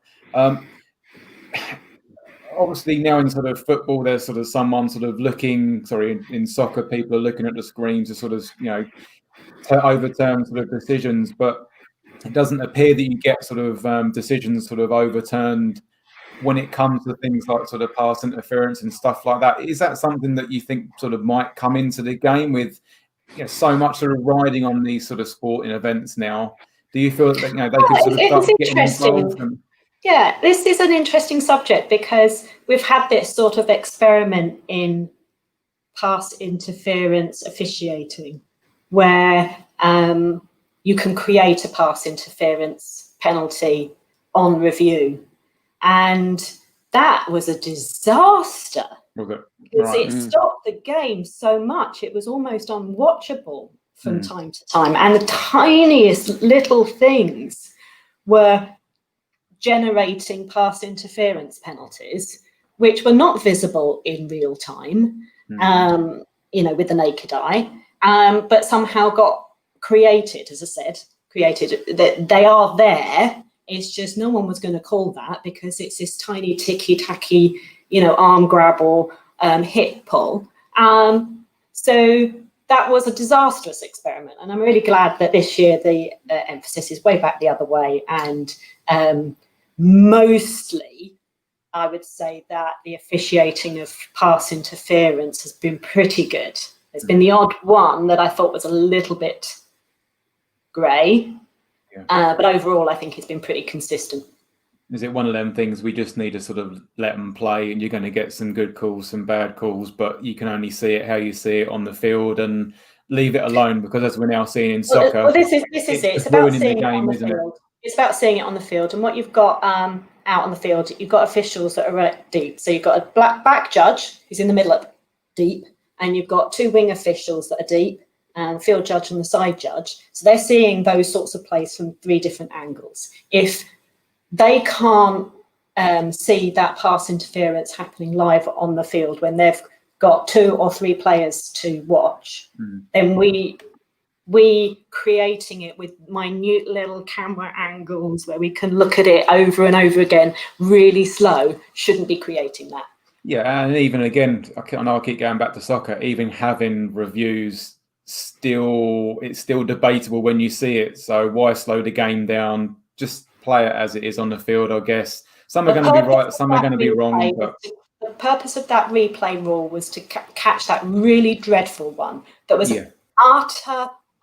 Obviously now in sort of football, there's sort of someone sort of looking, in soccer, people are looking at the screen to sort of, to overturn sort of decisions, but it doesn't appear that you get sort of decisions sort of overturned when it comes to things like sort of pass interference and stuff like that. Is that something that you think sort of might come into the game with, so much sort of riding on these sort of sporting events now? Do you feel that they could sort of start getting involved? Yeah, this is an interesting subject because we've had this sort of experiment in pass interference officiating where you can create a pass interference penalty on review. And that was a disaster. Was it? Because it stopped the game so much. It was almost unwatchable from time to time. And the tiniest little things were generating pass interference penalties, which were not visible in real time, with the naked eye, but somehow got created, as I said, that they are there. It's just no one was going to call that because it's this tiny ticky-tacky, arm grab or hip pull. So that was a disastrous experiment. And I'm really glad that this year the emphasis is way back the other way. And mostly, I would say that the officiating of pass interference has been pretty good. There's been the odd one that I thought was a little bit grey, but overall I think it's been pretty consistent. Is it one of them things we just need to sort of let them play, and you're going to get some good calls, some bad calls, but you can only see it how you see it on the field and leave it alone, because as we're now seeing in soccer, well, this is it. It's about seeing the it on game, the isn't it? field. It's about seeing it on the field, and what you've got out on the field, you've got officials that are at deep. So you've got a black back judge who's in the middle at deep, and you've got two wing officials that are deep, and field judge and the side judge. So they're seeing those sorts of plays from three different angles. If they can't see that pass interference happening live on the field when they've got 2 or 3 players to watch, then we creating it with minute little camera angles where we can look at it over and over again really slow shouldn't be creating that. Yeah, and even again, I know I keep going back to soccer, even having reviews, it's still debatable when you see it. So why slow the game down? Just play it as it is on the field, I guess. Some are going to be right, some are going to be wrong. But the purpose of that replay rule was to catch that really dreadful one that was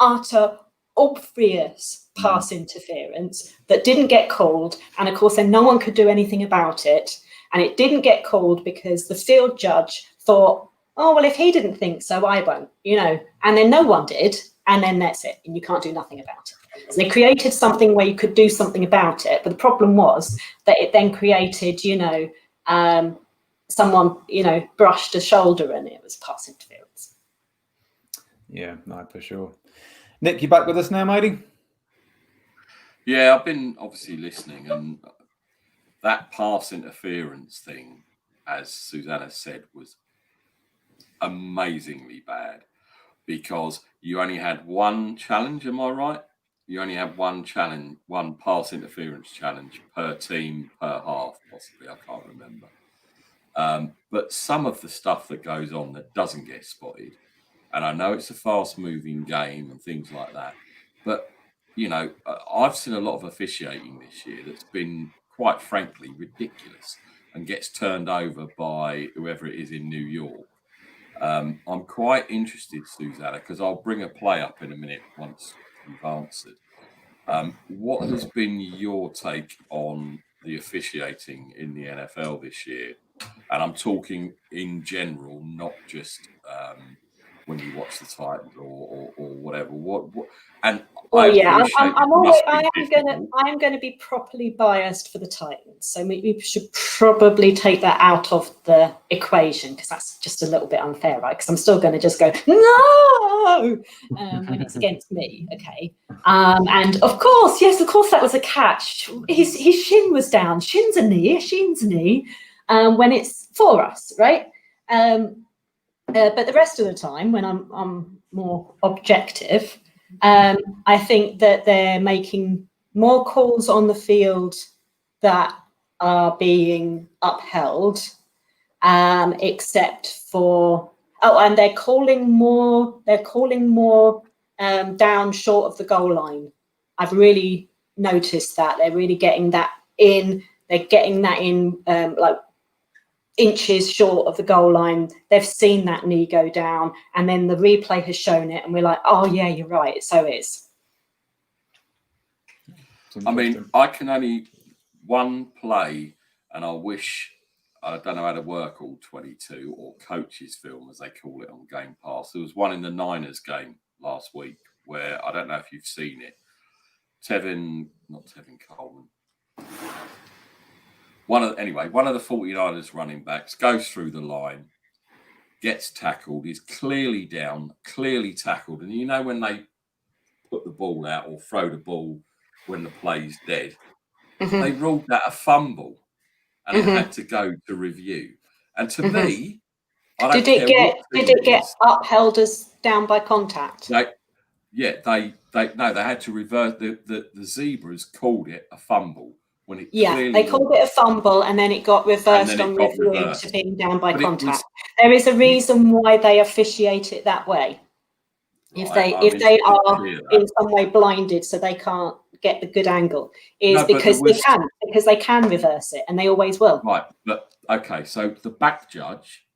utter obvious pass interference that didn't get called, and of course then no one could do anything about it, and it didn't get called because the field judge thought, oh well, if he didn't think so, I won't, and then no one did, and then that's it, and you can't do nothing about it. So they created something where you could do something about it, but the problem was that it then created, someone, brushed a shoulder and it was pass interference. Yeah, no, for sure. Nick, you back with us now, matey? Yeah, I've been obviously listening, and that pass interference thing, as Susanna said, was amazingly bad because you only had one challenge, am I right? You only had one challenge, one pass interference challenge per team, per half, possibly. I can't remember. But some of the stuff that goes on that doesn't get spotted, and I know it's a fast-moving game and things like that, but, I've seen a lot of officiating this year that's been, quite frankly, ridiculous and gets turned over by whoever it is in New York. I'm quite interested, Susanna, because I'll bring a play up in a minute once you've answered. What has been your take on the officiating in the NFL this year? And I'm talking in general, not just when you watch the Titans or whatever. I am going to be properly biased for the Titans, so we should probably take that out of the equation because that's just a little bit unfair, right? Because I'm still going to just go no when it's against me, okay? And of course that was a catch. His shin was down. Shin's a knee. When it's for us, right? But the rest of the time, when I'm more objective, I think that they're making more calls on the field that are being upheld, except for and they're calling more down short of the goal line. I've really noticed that they're really getting that in. They're getting that in like inches short of the goal line. They've seen that knee go down, and then the replay has shown it, and we're like, oh yeah, you're right, so it is. I mean, I can only one play, and I wish I don't know how to work all 22 or coaches film as they call it on Game Pass. There was one in the Niners game last week where I don't know if you've seen it. Not Tevin Coleman. One of the 49ers running backs goes through the line, gets tackled, is clearly down, clearly tackled. And when they put the ball out or throw the ball when the play's dead, they ruled that a fumble and it had to go to review. And to me, did it get upheld as down by contact? They had to reverse. The Zebras called it a fumble. They called it a fumble, and then it got reversed on review to being down by contact. There is a reason why they officiate it that way. If they are in some way blinded, so they can't get the good angle is No, but because there was- they can reverse it, and they always will. Right, but okay, so the back judge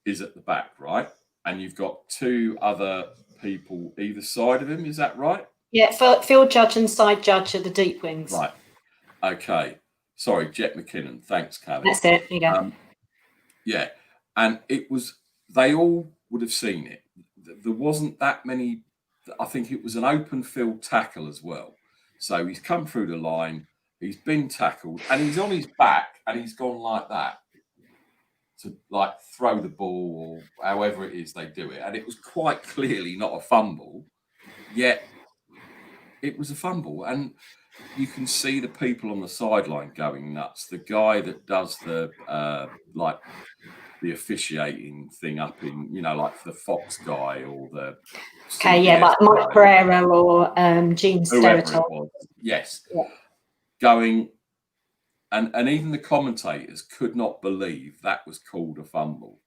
is at the back, right? And you've got two other people either side of him, is that right? Yeah, field judge and side judge are the deep wings. Right. Okay. Sorry, Jet McKinnon. Thanks, Callie. That's it. There you go. Yeah, and they all would have seen it. There wasn't that many. I think it was an open field tackle as well. So he's come through the line, he's been tackled, and he's on his back, and he's gone like that to like throw the ball or however it is they do it. And it was quite clearly not a fumble, yet it was a fumble. And you can see the people on the sideline going nuts. The guy that does the the officiating thing up in, like the Fox guy or the Okay, yeah, like Mike Pereira or Gene whoever it Steratore. was. Yes. Yeah. Going, and even the commentators could not believe that was called a fumble.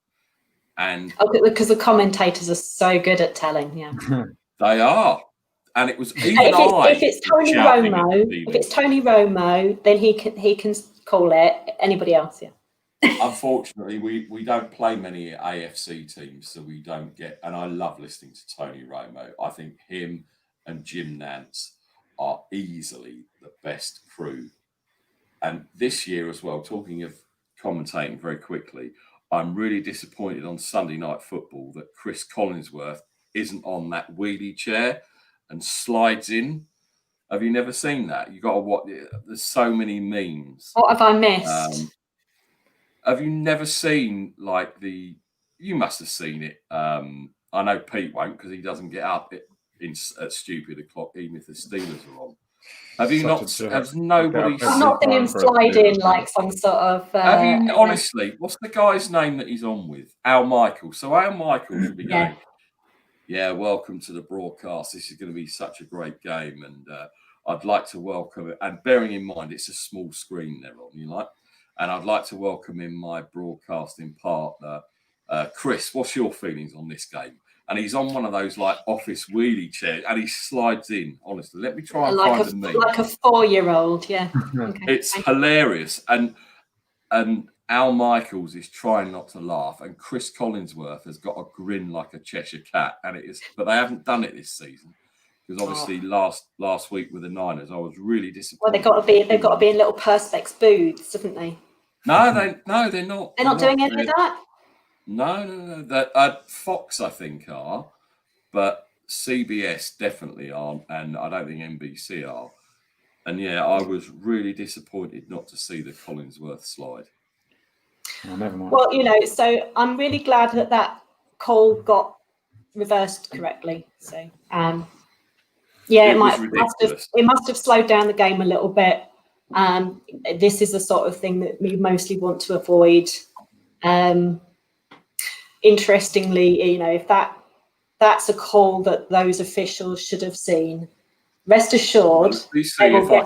And Because the commentators are so good at telling, yeah. they are. And it was even If it's Tony shouting at Romo, the if it's Tony Romo, then he can call it. Anybody else, yeah. Unfortunately, we don't play many AFC teams, so we don't get. And I love listening to Tony Romo. I think him and Jim Nantz are easily the best crew. And this year as well, talking of commentating very quickly, I'm really disappointed on Sunday Night Football that Chris Collinsworth isn't on that wheelie chair and slides in. Have you never seen that? You got to watch. There's so many memes. What have I missed? Have you never seen you must have seen it. I know Pete won't because he doesn't get up at stupid o'clock, even if the Steelers are on. Have you not? Has nobody? I've not seen him slide in like some sort of. Have you honestly? What's the guy's name that he's on with? Al Michaels. So Al Michaels will be going. Yeah, welcome to the broadcast. This is going to be such a great game, and I'd like to welcome it. And bearing in mind, it's a small screen they're on, and I'd like to welcome in my broadcasting partner, Chris. What's your feelings on this game? And he's on one of those office wheelie chairs, and he slides in. Honestly, let me try and find the meme. Like a 4-year-old, yeah. Okay. It's hilarious, and Al Michaels is trying not to laugh, and Chris Collinsworth has got a grin like a Cheshire cat, and it is. But they haven't done it this season because obviously last week with the Niners, I was really disappointed. Well, they've got to be in little Perspex booths, haven't they? No, they're not. They're not doing any of that. No. That Fox, I think, are, but CBS definitely aren't, and I don't think NBC are. And yeah, I was really disappointed not to see the Collinsworth slide. Oh, never mind. Well, so I'm really glad that call got reversed correctly. So, yeah, it must have slowed down the game a little bit. This is the sort of thing that we mostly want to avoid. Interestingly, if that's a call that those officials should have seen, rest assured they will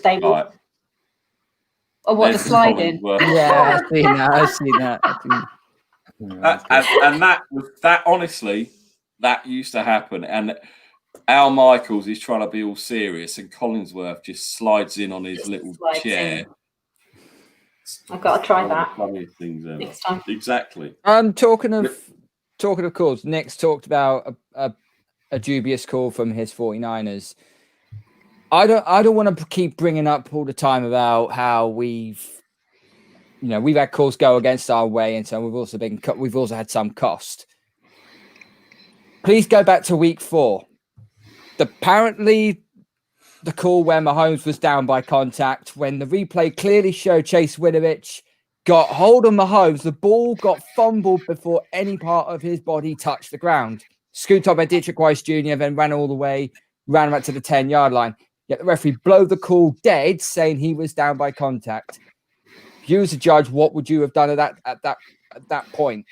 they will. Or what, the sliding? Yeah, I've seen that. And that honestly, that used to happen. And Al Michaels is trying to be all serious, and Collinsworth just slides in on his little chair. I've got to try that funniest things ever. next time. Exactly. Talking of calls, Nick's talked about a dubious call from his 49ers. I don't want to keep bringing up all the time about how we've had calls go against our way, and so we've also had some cost. Please go back to week 4. Apparently, the call where Mahomes was down by contact, when the replay clearly showed Chase Winovich got hold of Mahomes, the ball got fumbled before any part of his body touched the ground. Scooped up by Dietrich Weiss Jr., then ran back to the 10-yard line. Yet the referee blow the call dead, saying he was down by contact. If you as a judge, what would you have done at that point?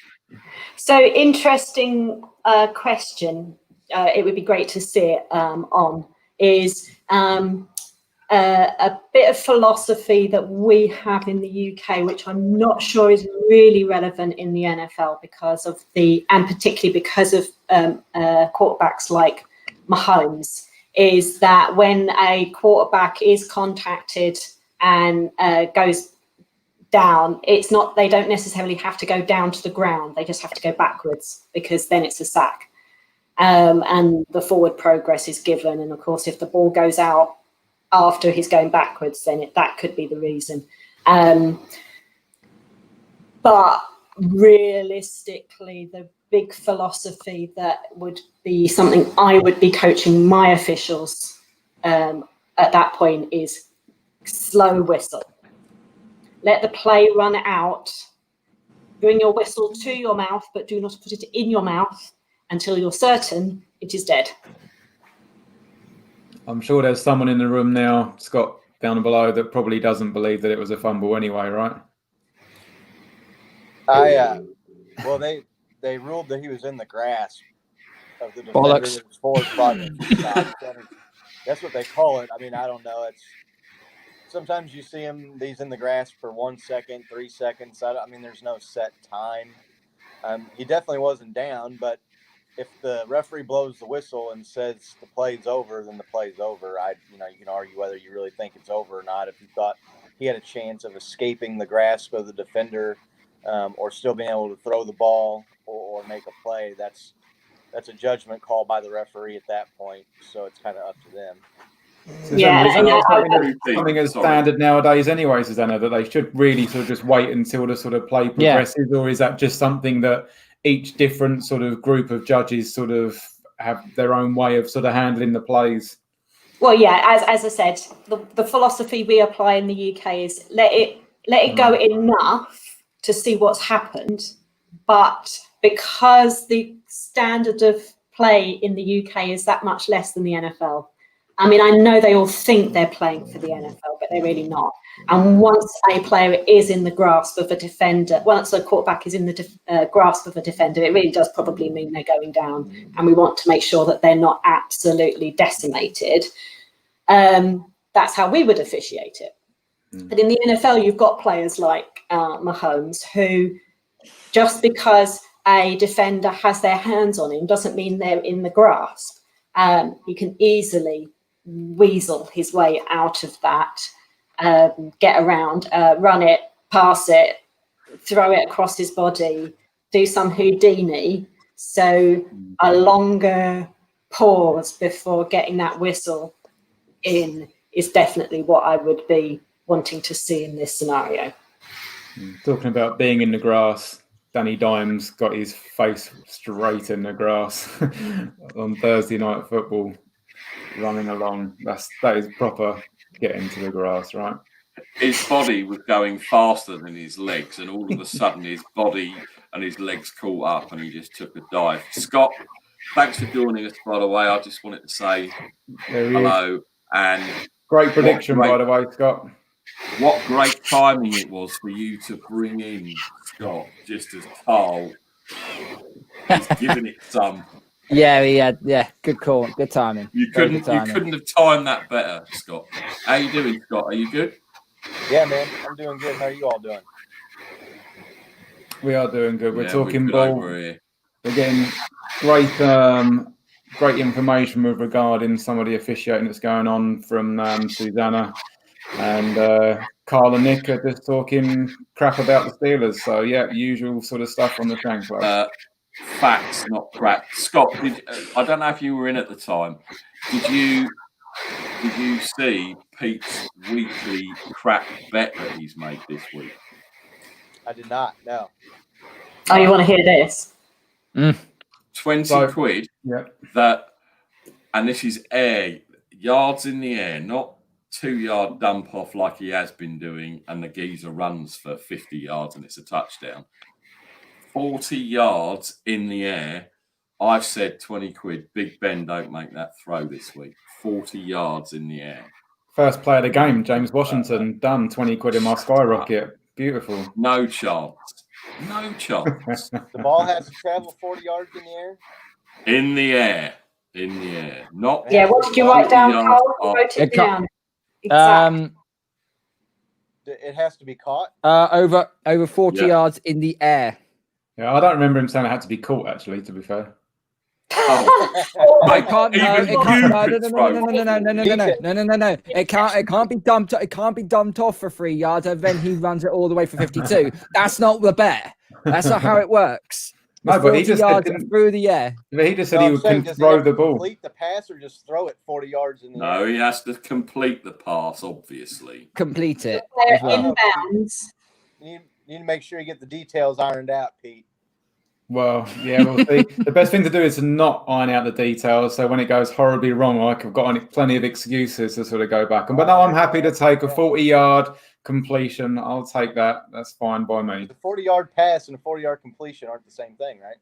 So interesting question. It would be great to see it on. Is a bit of philosophy that we have in the UK, which I'm not sure is really relevant in the NFL particularly because of quarterbacks like Mahomes. is that when a quarterback is contacted and goes down, it's not, they don't necessarily have to go down to the ground. They just have to go backwards, because then it's a sack. And the forward progress is given. And of course, if the ball goes out after he's going backwards, then that could be the reason. But realistically, the big philosophy that would be something I would be coaching my officials at that point is slow whistle. Let the play run out. Bring your whistle to your mouth, but do not put it in your mouth until you're certain it is dead. I'm sure there's someone in the room now, Scott, down below, that probably doesn't believe that it was a fumble anyway, right? Well, they ruled that he was in the grasp of the defender that was forward blocking. That's what they call it. I mean, I don't know. It's sometimes you see him; he's in the grasp for 1 second, 3 seconds. I mean, there's no set time. He definitely wasn't down, but if the referee blows the whistle and says the play's over, then the play's over. You can argue whether you really think it's over or not. If you thought he had a chance of escaping the grasp of the defender, or still being able to throw the ball or make a play, that's a judgment call by the referee at that point. So it's kind of up to them. Something as standard nowadays anyway, Susanna, that they should really sort of just wait until the sort of play progresses, or is that just something that each different sort of group of judges sort of have their own way of sort of handling the plays? Well, yeah, as I said, the philosophy we apply in the UK is let it go enough to see what's happened, but because the standard of play in the UK is that much less than the NFL. I mean, I know they all think they're playing for the NFL, but they're really not. And once a player is in the grasp of a defender, once a quarterback is in the grasp of a defender, it really does probably mean they're going down. And we want to make sure that they're not absolutely decimated. That's how we would officiate it. But in the NFL, you've got players like Mahomes, who just because a defender has their hands on him doesn't mean they're in the grasp. He can easily weasel his way out of that, get around, run it, pass it, throw it across his body, do some Houdini. So a longer pause before getting that whistle in is definitely what I would be wanting to see in this scenario. Talking about being in the grass, Danny Dimes got his face straight in the grass on Thursday Night Football, running along. That is proper get into the grass, right? His body was going faster than his legs, and all of a sudden his body and his legs caught up and he just took a dive. Scott, thanks for joining us, by the way. I just wanted to say hello. And great prediction, by the way, Scott. What great timing it was for you to bring in Scott just as Carl is giving it some. Yeah, good call, good timing. You couldn't have timed that better, Scott. How you doing, Scott? Are you good? Yeah, man, I'm doing good. How are you all doing? We are doing good. We're talking good ball. We're getting great information with regarding some of the officiating that's going on from Susanna. And Carl and Nick are just talking crap about the Steelers. So, yeah, usual sort of stuff on the Shank Club. Facts, not crap. Scott, I don't know if you were in at the time. Did you see Pete's weekly crap bet that he's made this week? I did not, no. Oh, you want to hear this? 20 quid. Yeah. And this is air, yards in the air, not 2-yard dump off like he has been doing, and the geezer runs for 50 yards and it's a touchdown. 40 yards in the air. I've said 20 quid. Big Ben don't make that throw this week. 40 yards in the air. First play of the game, James Washington, done. 20 quid in my skyrocket. Beautiful. No chance. No chance. The ball has to travel 40 yards in the air? In the air. In the air. Not. Yeah, what did you write down, Carl? Wrote it down. Exactly. It has to be caught? Over 40 yards in the air. Yeah, I don't remember him saying it had to be caught, actually, to be fair. Oh, It can't. No, even it can't. you No, could no, throw. no. It can't be dumped. It can't be dumped off for 3 yards, and then he runs it all the way for 52. That's not the bet. That's not how it works. No, but he 40 just yards said, through the air. he just said No, he I'm would saying, does he throw have the to ball. complete the pass or just throw it 40 yards in the No, air? he has to complete the pass, obviously. Complete it. They're as well. inbounds. You need to make sure you get the details ironed out, Pete. Well, yeah, we'll see. The best thing to do is to not iron out the details. So when it goes horribly wrong, I've got plenty of excuses to sort of go back. But no, I'm happy to take a 40-yard completion. I'll take that. That's fine by me. The 40-yard pass and a 40-yard completion aren't the same thing, right?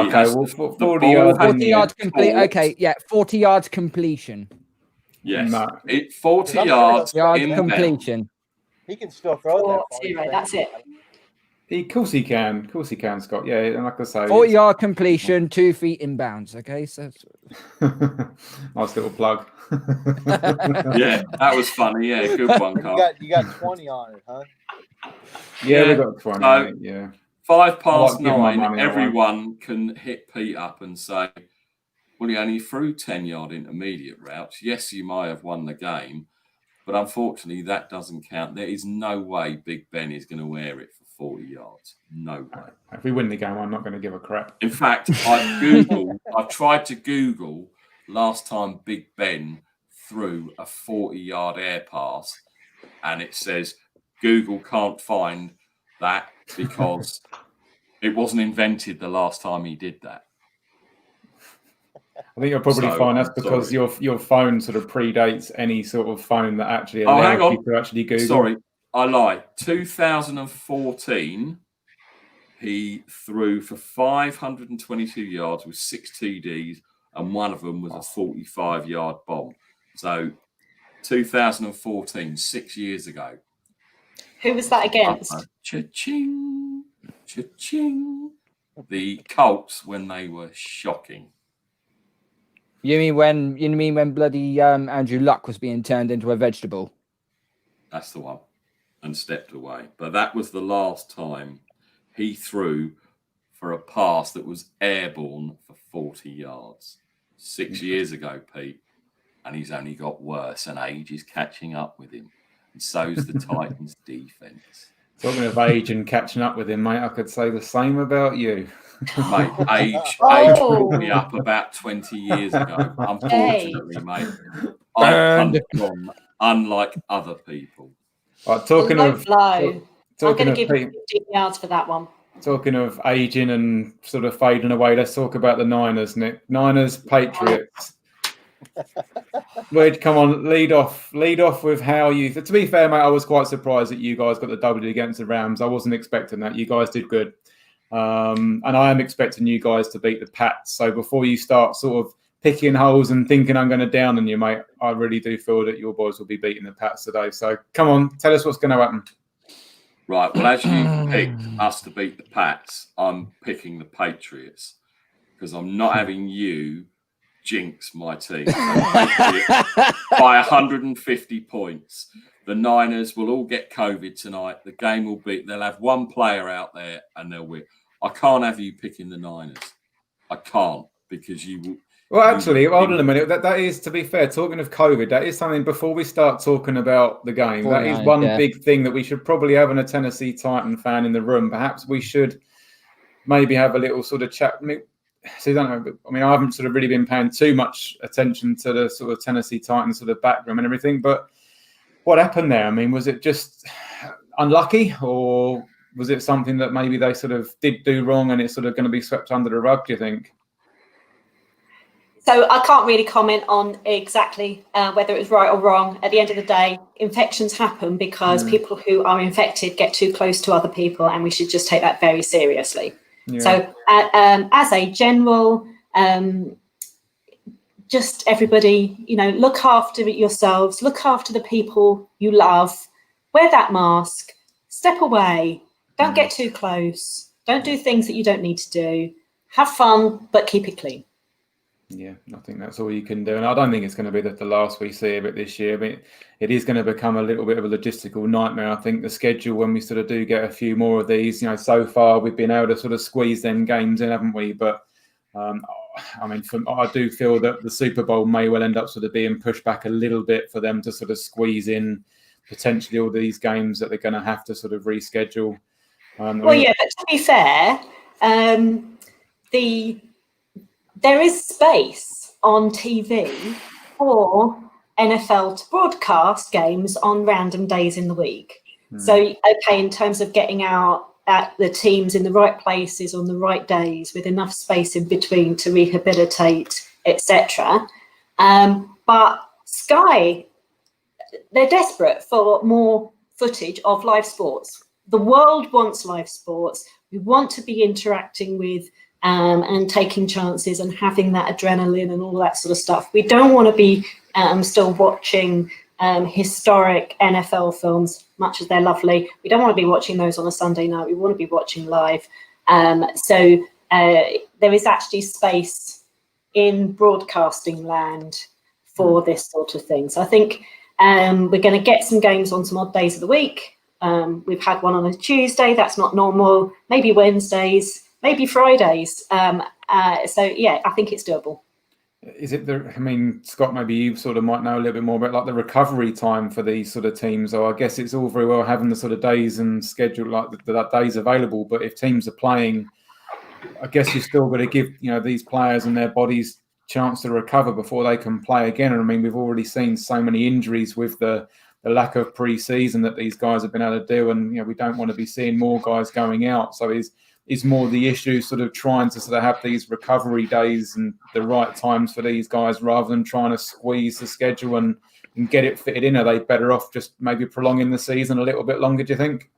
Okay, has well, to- 40 the ball yards. has 40 to yards be complete. caught. Okay, yeah, 40 yards completion. Yes. No. 40 I'm sure yards Yards inbound. completion. He can still throw that. far, 40, you right, think? that's it. Of course he can. Of course he can, Scott. Yeah, and like I say, 40-yard completion, 2 feet inbounds. Okay, so nice little plug. Yeah, that was funny. Yeah, good one, You Carl. got 20 on it, huh? Yeah, we Yeah. got 20. So- Yeah. 5 I past like giving my 9, money away. everyone can hit Pete up and say, well, he only threw 10-yard intermediate routes. Yes, you might have won the game, but unfortunately, that doesn't count. There is no way Big Ben is going to wear it for 40 yards. No way. If we win the game, I'm not going to give a crap. In fact, I've tried to Google last time Big Ben threw a 40-yard air pass, and it says Google can't find that because it wasn't invented the last time he did that. I think you'll probably So, find I'm that's because sorry. your phone sort of predates any sort of phone that actually Oh, hang allows on. you to actually Google. Sorry, I lied. 2014, he threw for 522 yards with 6 TDs, and one of them was a 45-yard bomb. So 2014, 6 years ago. Who was that against? Cha-ching, cha-ching. The Colts when they were shocking. you mean when bloody Andrew Luck was being turned into a vegetable? That's the one. And stepped away. But that was the last time he threw for a pass that was airborne for 40 yards. 6 years ago, Pete. And he's only got worse, and age is catching up with him. And so's the Titans' defense. Talking of age and catching up with him, mate, I could say the same about you. Mate, age Oh. brought me up about 20 years ago. Unfortunately, mate, I've come on, unlike other people. Right, talking Low of blow. I'm talking going to of give you Pete, 15 yards for that one. talking of aging and sort of fading away, let's talk about the Niners, Nick. Niners, Patriots. Come on, lead off with how you. To be fair, mate, I was quite surprised that you guys got the W against the Rams. I wasn't expecting that. You guys did good, and I am expecting you guys to beat the Pats. So before you start sort of picking holes and thinking I'm going to down on you, mate, I really do feel that your boys will be beating the Pats today. So come on, tell us what's going to happen. Right. Well, as you picked us to beat the Pats, I'm picking the Patriots because I'm not having you jinx my team. So Patriots by 150 points. The Niners will all get COVID tonight. The game will be, they'll have one player out there and they'll win. I can't have you picking the Niners. I can't because you will. Well, actually, hold on a minute. That is, to be fair, talking of COVID, that is something before we start talking about the game. That is one big thing that we should probably have in a Tennessee Titan fan in the room. Perhaps we should maybe have a little sort of chat. So I don't know, but, I mean, I haven't sort of really been paying too much attention to the sort of Tennessee Titans sort of backroom and everything. But what happened there? I mean, was it just unlucky, or was it something that maybe they sort of did do wrong and it's sort of going to be swept under the rug, do you think? So I can't really comment on exactly whether it was right or wrong. At the end of the day, infections happen because people who are infected get too close to other people, and we should just take that very seriously. Yeah. So as a general, just everybody, look after yourselves, look after the people you love, wear that mask, step away, don't get too close, don't do things that you don't need to do, have fun, but keep it clean. Yeah, I think that's all you can do. And I don't think it's going to be the last we see of it this year. I mean, it is going to become a little bit of a logistical nightmare. I think the schedule, when we sort of do get a few more of these, so far we've been able to sort of squeeze them games in, haven't we? But I mean, I do feel that the Super Bowl may well end up sort of being pushed back a little bit for them to sort of squeeze in potentially all these games that they're going to have to sort of reschedule. Yeah, but to be fair, there is space on TV for NFL to broadcast games on random days in the week. So, okay, in terms of getting out at the teams in the right places on the right days with enough space in between to rehabilitate, etc. But Sky, they're desperate for more footage of live sports. The world wants live sports. We want to be interacting with and taking chances and having that adrenaline and all that sort of stuff. We don't want to be still watching historic NFL films, much as they're lovely. We don't want to be watching those on a Sunday night. We want to be watching live. So there is actually space in broadcasting land for this sort of thing. So I think we're going to get some games on some odd days of the week. We've had one on a Tuesday. That's not normal. Maybe Wednesdays, maybe Fridays. So yeah, I think it's doable. Is it I mean, Scott, maybe you sort of might know a little bit more about like the recovery time for these sort of teams. Or I guess it's all very well having the sort of days and schedule like that days available. But if teams are playing, I guess you're still going to give, these players and their bodies chance to recover before they can play again. And I mean, we've already seen so many injuries with the lack of pre-season that these guys have been able to do. And, we don't want to be seeing more guys going out. So is more the issue sort of trying to sort of have these recovery days and the right times for these guys rather than trying to squeeze the schedule and get it fitted in? Are they better off just maybe prolonging the season a little bit longer, do you think?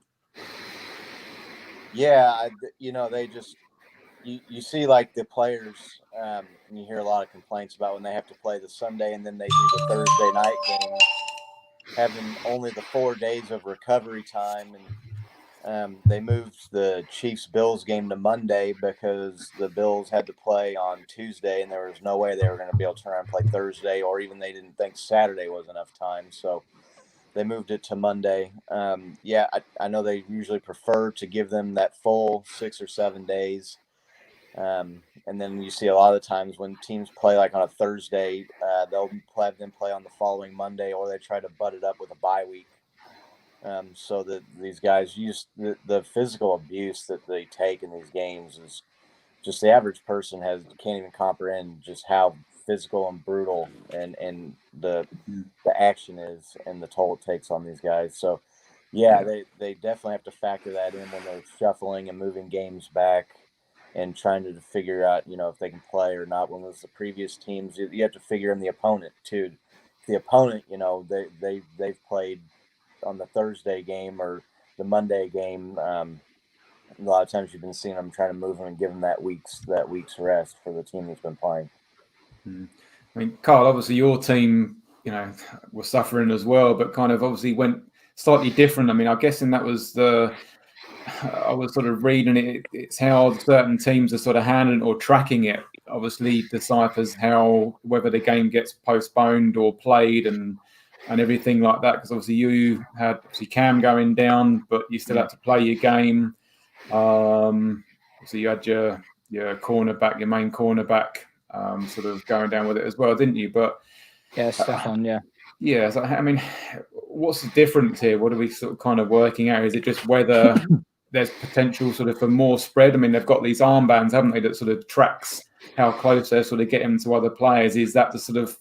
Yeah, they just you see like the players, and you hear a lot of complaints about when they have to play the Sunday and then they do the Thursday night game, having only the 4 days of recovery time. And they moved the Chiefs-Bills game to Monday because the Bills had to play on Tuesday, and there was no way they were going to be able to turn around and play Thursday, or even they didn't think Saturday was enough time. So they moved it to Monday. I know they usually prefer to give them that full 6 or 7 days. And then you see a lot of the times when teams play like on a Thursday, they'll have them play on the following Monday, or they try to butt it up with a bye week. So that these guys use the physical abuse that they take in these games is just the average person can't even comprehend just how physical and brutal and the action is and the toll it takes on these guys. So they definitely have to factor that in when they're shuffling and moving games back and trying to figure out, if they can play or not. When it was the previous teams, you have to figure in the opponent too. The opponent, they've played on the Thursday game or the Monday game. A lot of times you've been seeing them trying to move them and give them that week's rest for the team that's been playing. I mean, Carl, obviously your team, was suffering as well, but kind of obviously went slightly different. I mean, I'm guessing that was I was sort of reading it. It's how certain teams are sort of handling or tracking it. Obviously deciphers whether the game gets postponed or played and everything like that, because obviously you had Cam going down, but you still had to play your game. So you had your cornerback, your main cornerback, sort of going down with it as well, didn't you? But yeah, Stefan, yeah. So I mean, what's the difference here? What are we sort of kind of working out? Is it just whether there's potential sort of for more spread? I mean, they've got these armbands, haven't they, that sort of tracks how close they're sort of getting to other players. Is that the sort of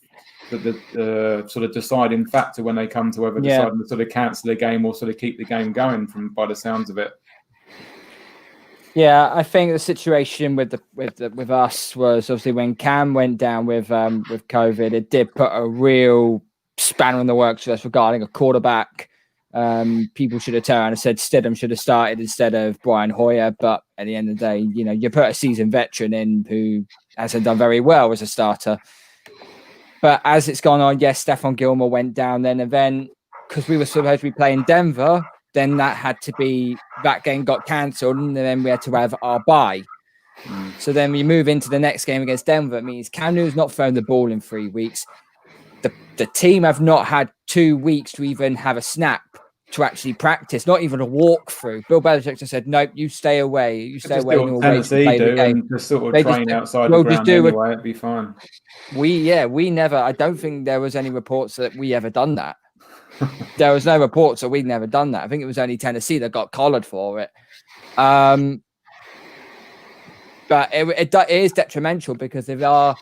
the sort of deciding factor when they come to whether deciding to sort of cancel a game or sort of keep the game going by the sounds of it? Yeah, I think the situation with us was obviously when Cam went down with COVID, it did put a real spanner in the works for us regarding a quarterback. People should have turned around and said Stidham should have started instead of Brian Hoyer, but at the end of the day, you put a seasoned veteran in who hasn't done very well as a starter. But as it's gone on, yes, Stephon Gilmore went down then, and then because we were supposed to be playing Denver, then that game got cancelled, and then we had to have our bye. So then we move into the next game against Denver. It means Cam Newton's not thrown the ball in 3 weeks. The team have not had 2 weeks to even have a snap to actually practice, not even a walkthrough. Bill Belichick just said, "Nope, you stay away. You stay Just away. do And what you'll wait to Tennessee play the do game." and just sort of They just train do- outside we'll the just ground do it. anyway. It'd be fine. We never. I don't think there was any reports that we ever done that. There was no reports that we'd never done that. I think it was only Tennessee that got collared for it. But it is detrimental because there are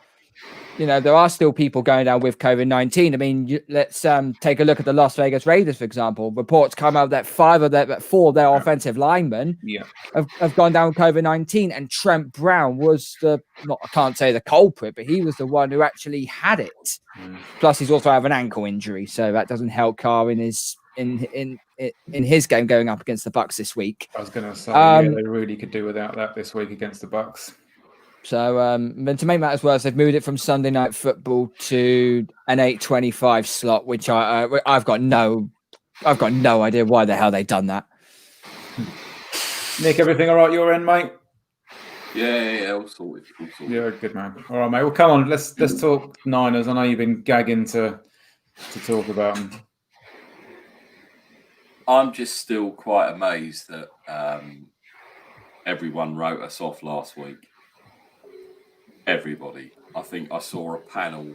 still people going down with COVID-19. I mean, let's take a look at the Las Vegas Raiders, for example. Reports come out that 4 of their offensive linemen have gone down with COVID-19, and Trent Brown was I can't say the culprit, but he was the one who actually had it. Plus, he's also have an ankle injury, so that doesn't help Carr in his game going up against the Bucs this week. I was going to say, they really could do without that this week against the Bucs. So, then to make matters worse, they've moved it from Sunday Night Football to an 8:25 slot, which I've got no idea why the hell they've done that. Nick, everything all right your end, mate? Yeah, all sorted. Yeah, good man. All right, mate. Well, come on, let's talk Niners. I know you've been gagging to talk about them. I'm just still quite amazed that everyone wrote us off last week. Everybody. I think I saw a panel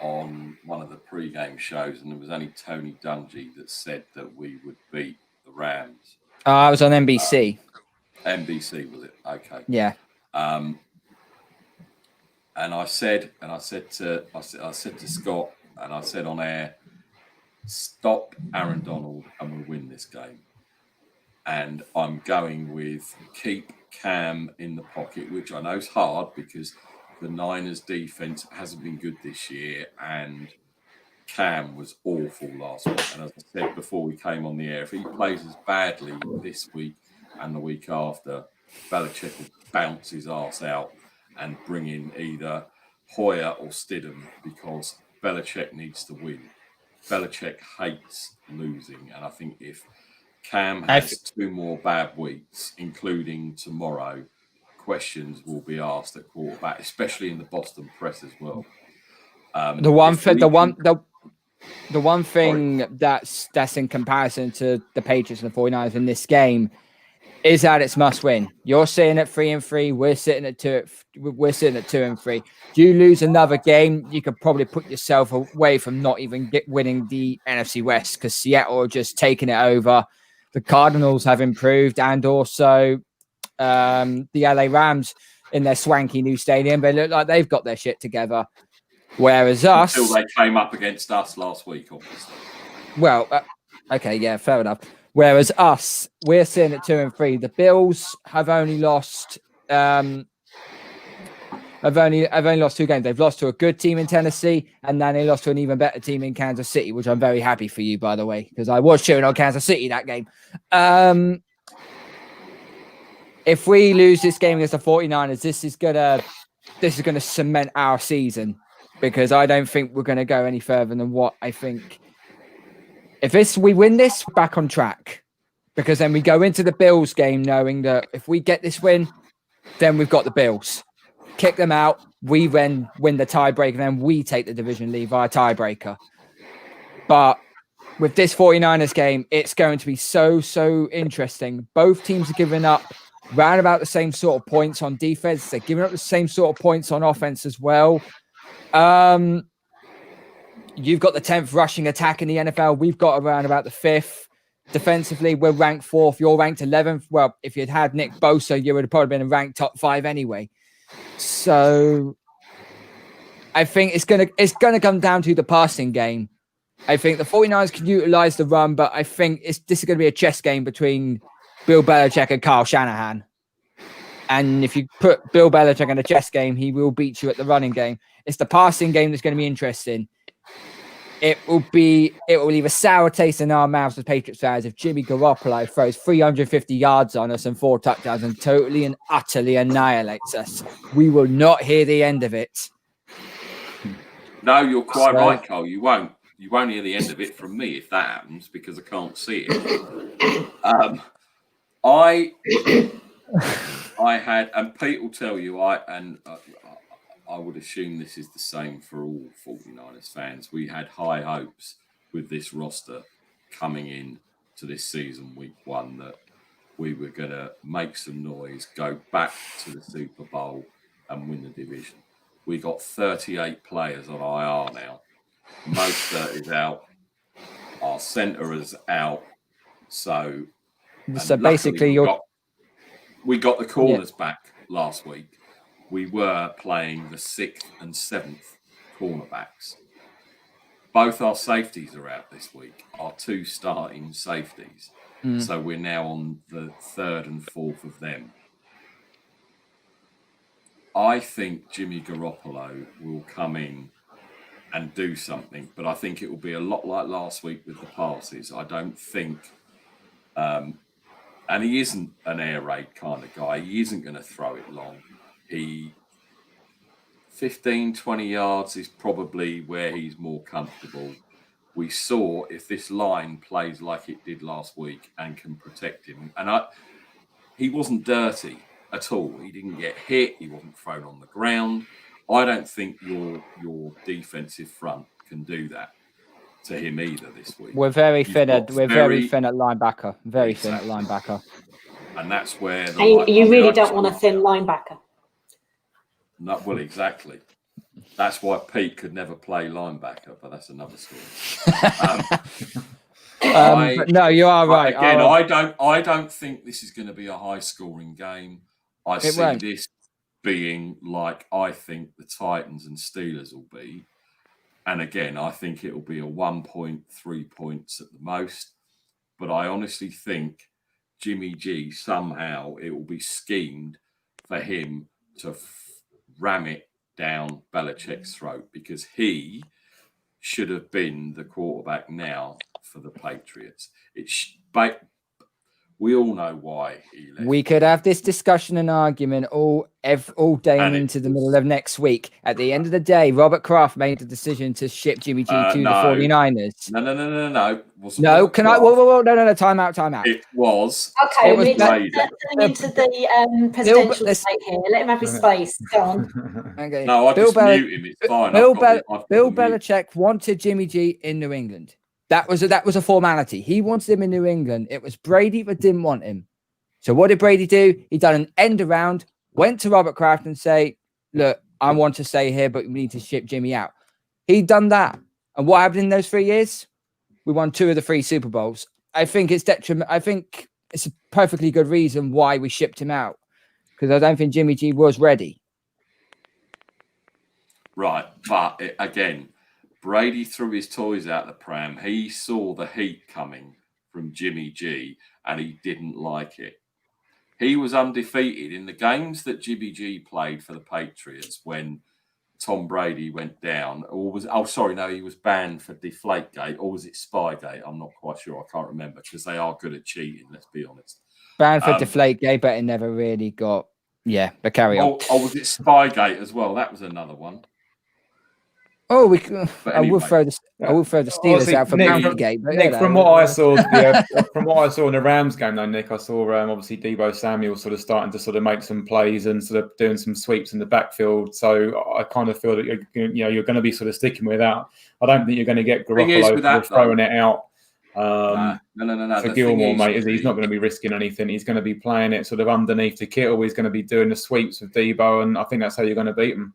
on one of the pre-game shows, and there was only Tony Dungy that said that we would beat the Rams. I was on NBC. NBC, was it? Okay. Yeah. And I said to Scott, and I said on air, stop Aaron Donald and we'll win this game. And I'm going with keep Cam in the pocket, which I know is hard because the Niners defense hasn't been good this year, and Cam was awful last week. And as I said before we came on the air, if he plays as badly this week and the week after, Belichick will bounce his ass out and bring in either Hoyer or Stidham, because Belichick needs to win. Belichick hates losing, and I think if Cam has 2 more bad weeks, including tomorrow, questions will be asked at quarterback, especially in the Boston press as well. The one thing that's in comparison to the Patriots and the 49ers in this game is that it's must win. You're sitting at 3-3. We're sitting at 2. We're sitting at 2-3. Do you lose another game, you could probably put yourself away from not even winning the NFC West, because Seattle are just taking it over. The Cardinals have improved, and also the LA Rams in their swanky new stadium, they look like they've got their shit together. Whereas us, until they came up against us last week, obviously. Well, okay, yeah, fair enough. Whereas us, we're sitting at 2-3. The Bills have only lost. Have only lost 2 games. They've lost to a good team in Tennessee, and then they lost to an even better team in Kansas City, which I'm very happy for you, by the way, because I was cheering on Kansas City that game. If we lose this game against the 49ers, this is gonna cement our season, because I don't think we're gonna go any further than what I think. If we win this, we're back on track, because then we go into the Bills game knowing that if we get this win, then we've got the Bills. Kick them out, we then win the tiebreaker, and then we take the division lead via tiebreaker. But with this 49ers game, it's going to be so interesting. Both teams are giving up round about the same sort of points on defense. They're giving up the same sort of points on offense as well. You've got the 10th rushing attack in the NFL. We've got around about the 5th. Defensively, we're ranked 4th. You're ranked 11th. Well, if you'd had Nick Bosa, you would have probably been ranked top 5 anyway. So I think it's gonna come down to the passing game. I think the 49ers can utilize the run, but I think this is going to be a chess game between Bill Belichick and Kyle Shanahan. And if you put Bill Belichick in a chess game, he will beat you at the running game. It's the passing game that's going to be interesting. It will leave a sour taste in our mouths as Patriots fans if Jimmy Garoppolo throws 350 yards on us and 4 touchdowns and totally and utterly annihilates us. We will not hear the end of it. No, you're quite right, Cole. You won't. You won't hear the end of it from me if that happens, because I can't see it. I had, and Pete will tell you, I would assume this is the same for all 49ers fans. We had high hopes with this roster coming in to this season, week 1, that we were going to make some noise, go back to the Super Bowl and win the division. We got 38 players on IR now. Mostert is out. Our centre is out. So basically, we got the corners back last week. We were playing the 6th and 7th cornerbacks. Both our safeties are out this week, our 2 starting safeties. So we're now on the 3rd and 4th of them. I think Jimmy Garoppolo will come in and do something, but I think it will be a lot like last week with the passes. I don't think, and he isn't an air raid kind of guy. He isn't going to throw it long. 15, 20 yards is probably where he's more comfortable. We saw if this line plays like it did last week and can protect him. And he wasn't dirty at all. He didn't get hit. He wasn't thrown on the ground. I don't think your defensive front can do that to him either this week. We're very thin at linebacker. Very thin at linebacker. And that's where you really don't want a thin linebacker. No, well, exactly. That's why Pete could never play linebacker, but that's another story. No, you are right. Again, I don't think this is going to be a high-scoring game. I see this being like I think the Titans and Steelers will be. And again, I think it will be a 1.3 points at the most. But I honestly think Jimmy G, somehow it will be schemed for him to ram it down Belichick's throat, because he should have been the quarterback now for the Patriots. We all know why he left. We could have this discussion and argument all day and into the middle of next week. At the end of the day, Robert Kraft made the decision to ship Jimmy G to the 49ers. No. No, can I? Whoa, no, time out. It was. Okay, it was let's into the presidential debate here. Let him have his space. Go on. Okay. No, I just mute him. It's fine. Bill Belichick wanted Jimmy G in New England. That was a formality. He wanted him in New England. It was Brady that didn't want him. So what did Brady do? He done an end around, went to Robert Kraft and say, look, I want to stay here, but we need to ship Jimmy out. He'd done that. And what happened in those 3 years? We won 2 of the 3 Super Bowls. I think it's detriment. I think it's a perfectly good reason why we shipped him out, because I don't think Jimmy G was ready. Right. But again, Brady threw his toys out the pram. He saw the heat coming from Jimmy G and he didn't like it. He was undefeated in the games that Jimmy G played for the Patriots when Tom Brady went down. He was banned for Deflategate, or was it Spygate? I'm not quite sure. I can't remember, because they are good at cheating, let's be honest. Banned for Deflategate, but it never really got, but carry on. Or was it Spygate as well? That was another one. Oh, I will throw the Steelers out for Bountygate. Nick, from what I saw, in the Rams game, though, Nick, I saw obviously Deebo Samuel sort of starting to sort of make some plays and sort of doing some sweeps in the backfield. So I kind of feel that you're going to be sort of sticking with that. I don't think you're going to get Garoppolo throwing it out. No. For Gilmore, mate, he's not going to be risking anything. He's going to be playing it sort of underneath to Kittle. He's going to be doing the sweeps with Deebo, and I think that's how you're going to beat him.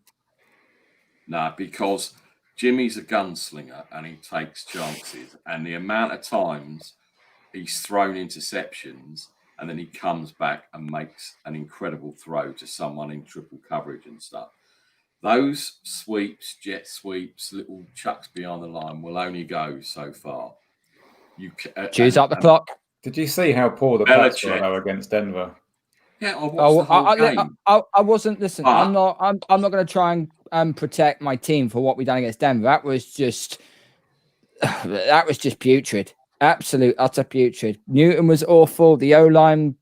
No, because Jimmy's a gunslinger and he takes chances. And the amount of times he's thrown interceptions and then he comes back and makes an incredible throw to someone in triple coverage and stuff. Those sweeps, jet sweeps, little chucks behind the line will only go so far. Choose up the clock. Did you see how poor the Pats were against Denver? Yeah, I watched the whole game. I wasn't listening. I'm not going to try and protect my team for what we done against Denver. That was just putrid. Absolute utter putrid. Newton was awful. The O-line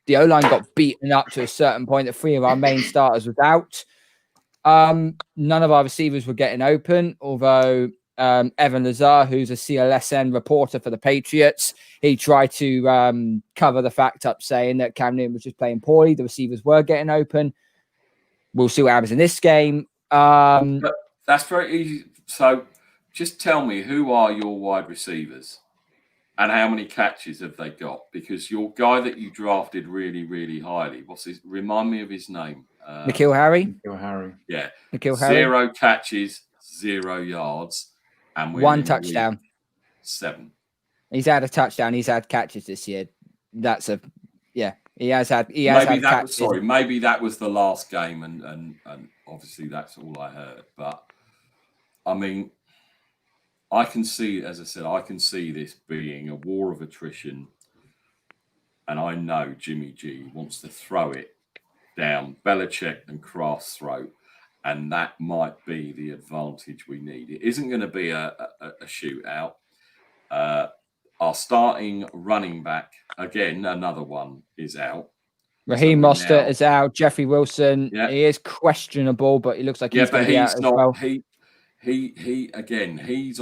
got beaten up to a certain point. That 3 of our main starters was out. None of our receivers were getting open, although Evan Lazar, who's a CLSN reporter for the Patriots, he tried to cover the fact up, saying that Cam Newton was just playing poorly. The receivers were getting open. We'll see what happens in this game. But that's very easy. So just tell me, who are your wide receivers? And how many catches have they got? Because your guy that you drafted really, really highly, remind me of his name. N'Keal Harry. N'Keal Harry. Yeah. N'Keal Harry. 0 catches, 0 yards, and we're 1 in touchdown. week 7. He's had a touchdown. He's had catches this year. That's a He has had. He has maybe had that catches. was sorry. Maybe that was the last game, and obviously that's all I heard. But I mean, I can see, as I said, I can see this being a war of attrition, and I know Jimmy G wants to throw it down Belichick and Kraft's throat, and that might be the advantage we need. It isn't going to be a shootout. Our starting running back, again, another one, is out. Raheem Mostert is out. Jeffrey Wilson, Yeah. he is questionable, but he looks like he's going to be out as well. He again, he's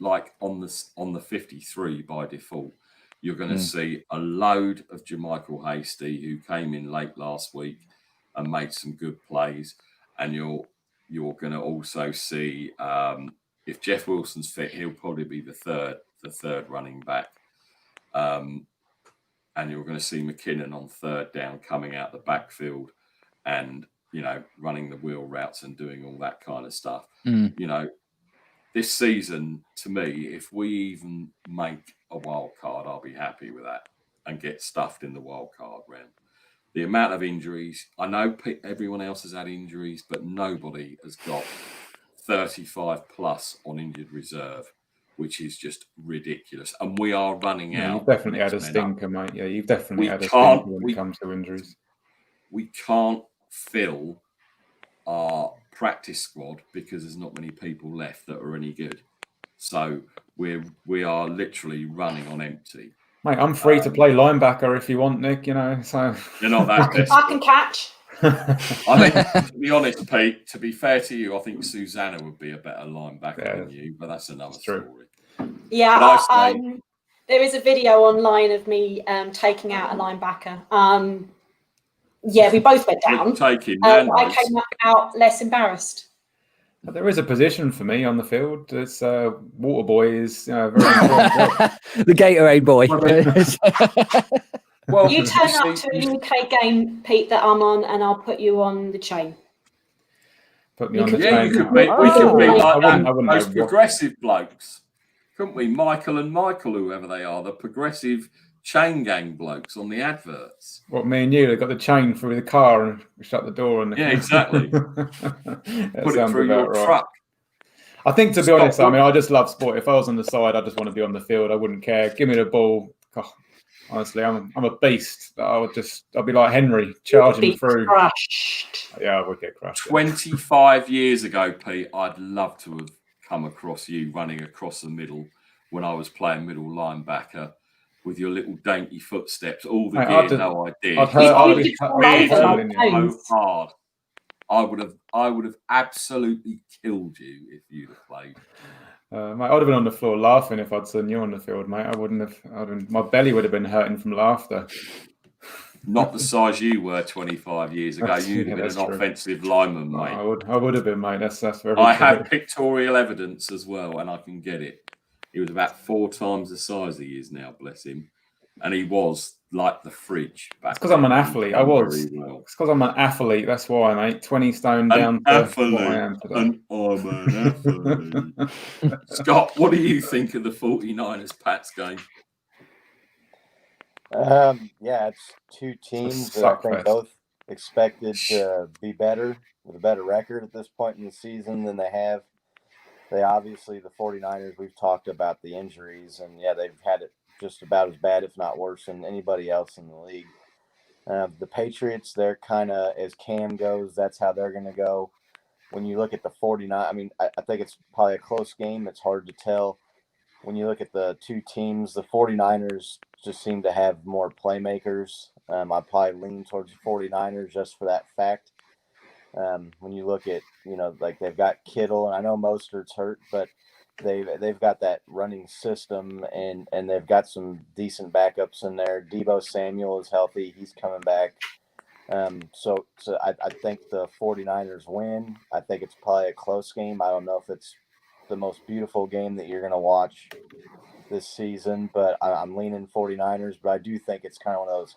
like on the 53 by default. You're going to see a load of Jermichael Hasty, who came in late last week and made some good plays, and you're going to also see if Jeff Wilson's fit, he'll probably be the third running back. And you're going to see McKinnon on third down coming out the backfield and, running the wheel routes and doing all that kind of stuff. This season, to me, if we even make a wild card, I'll be happy with that and get stuffed in the wild card round. The amount of injuries, I know everyone else has had injuries, but nobody has got 35 plus on injured reserve, which is just ridiculous. And we are running out. You've definitely had a stinker, mate. Yeah, you've definitely had a stinker when it comes to injuries. We can't fill our practice squad because there's not many people left that are any good. So we are literally running on empty. Mate, I'm free to play linebacker if you want, Nick, so... You're not that desperate. I can catch. I think, to be honest, Pete, to be fair to you, I think Susanna would be a better linebacker than you, but that's another story. Yeah, there is a video online of me taking out a linebacker. We both went down. I came out less embarrassed. But there is a position for me on the field. It's water boy is very important. The Gatorade boy. Well, you turn up to a UK game, Pete, that I'm on, and I'll put you on the chain. Put me on the chain. We could be like that. Those progressive blokes, couldn't we? Michael and Michael, whoever they are, the progressive chain gang blokes on the adverts. What, me and you? They got the chain through the car and we shut the door. Exactly. Put it through your truck. I think, to be honest, I just love sport. If I was on the side, I just want to be on the field. I wouldn't care. Give me the ball. God, honestly, I'm a beast. I'll be like Henry, charging through. Crushed. Yeah, I would get crushed. 25 years ago, Pete, I'd love to have come across you running across the middle when I was playing middle linebacker with your little dainty footsteps. All the gear, no idea. So hard. I would have absolutely killed you if you'd have played. Mate, I would have been on the floor laughing if I'd seen you on the field, mate. I wouldn't have. My belly would have been hurting from laughter. Not the size you were 25 years ago. You'd have been an offensive lineman, mate. I would have been, mate. That's very I true. have pictorial evidence as well, and I can get it. He was about 4 times the size he is now, bless him. And he was like the fridge. It's because I'm an athlete. I was. Well. It's because I'm an athlete. That's why, mate. 20 stone down to what I am today. And I'm an athlete. Scott, what do you think of the 49ers Pats game? It's two teams that I think both expected to be better with a better record at this point in the season than they have. They obviously, the 49ers, we've talked about the injuries, and they've had it just about as bad, if not worse, than anybody else in the league. The Patriots, they're kind of, as Cam goes, that's how they're going to go. When you look at the 49ers, I think it's probably a close game. It's hard to tell. When you look at the two teams, the 49ers just seem to have more playmakers. I probably lean towards the 49ers just for that fact. When you look at, like they've got Kittle, and I know Mostert's hurt, but they've got that running system, and they've got some decent backups in there. Deebo Samuel is healthy. He's coming back. So I think the 49ers win. I think it's probably a close game. I don't know if it's the most beautiful game that you're going to watch. this season, but I'm leaning 49ers. But I do think it's kind of one of those